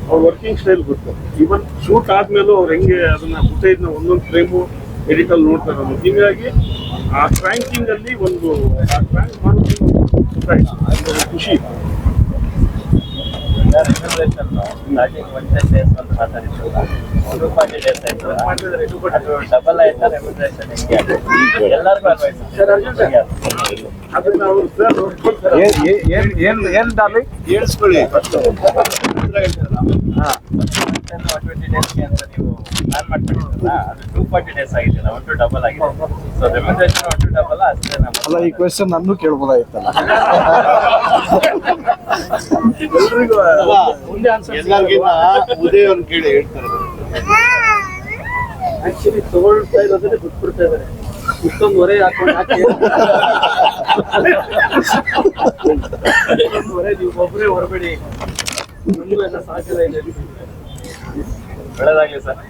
ಅವ್ರ ವರ್ಕಿಂಗ್ ಸ್ಟೈಲ್ ಗೊತ್ತು. ಈವನ್ ಶೂಟ್ ಆದ್ಮೇಲೂ ಅವ್ರು ಹೆಂಗೆ ಅದನ್ನ ಫುಟೇಜ್ನ ಒಂದೊಂದು ಫ್ರೇಮು ಎಡಿಟಲ್ಲಿ ನೋಡ್ತಾರೆ ಅನ್ನೋದು. ಹೀಗಾಗಿ ಆ ಕ್ರ್ಯಾಂಕಿಂಗ್ ಅಲ್ಲಿ ಒಂದು ಕ್ರ್ಯಾಂಕ್ ಮಾಡೋದು ಖುಷಿ. ಸ್ಟಾರ್ಟಿಂಗ್ 110 ಡೇಸ್ ಅಂತ ಮಾತಾಡಿದ್ರು, 240 ಡೇಸ್ ಆಯ್ತು. ಅದು ಡಬಲ್ ಆಯ್ತಾ ರೆಮ್ಯುನರೇಷನ್? ಹೆಂಗೆ ಎಲ್ಲರಿಗೂ ಅಡ್ವೈಸ್ ಅದನ್ನ ಅವ್ರು ಸರ್ ಕೇಳಿಸ್ಕೊಳ್ಳಿ. 120 ಡೇಸ್ಗೆ ಅಂತ ನೀವು ಪ್ಲಾನ್ ಮಾಡ್ಕೊಂಡಿದ್ರಲ್ಲ, ಅದು 240 ಡೇಸ್ ಆಗಿದೆಯಲ್ಲ, 1 ಡಬಲ್ ಆಗಿದೆ. ಸೊ ರೆಮ್ಯುನರೇಷನ್ 1 ಡಬಲ್ ಅಷ್ಟೇ. ಅಲ್ಲ, ಈ ಕ್ವೆಶ್ಚನ್ ನನ್ನೂ ಕೇಳ್ಬೋದಾಗಿತ್ತಲ್ಲ. ಎಲ್ರಿಗೂ ಎಲ್ಲರಿಗಿಂತ ಉದಯ ಅವ್ರನ್ನ ಕೇಳಿ ಹೇಳ್ತಾರೆ. ಆಕ್ಚುಲಿ ತಗೊಳ್ತಾ ಇರೋದನ್ನೇ ಬಿಟ್ಬಿಡ್ತಾ ಇದ್ದಾರೆ. ಇಷ್ಟೊಂದು ಹೊರೆ ಹಾಕೊಂಡು ಹೊರೆ ನೀವು ಒಬ್ಬರೇ ಹೊರಬೇಡಿ, ನಮಗೂ ಎಲ್ಲ ಸಹಕಾರ ಇದೆ. ಒಳ್ಳೆದಾಗ್ಲಿ ಸರ್.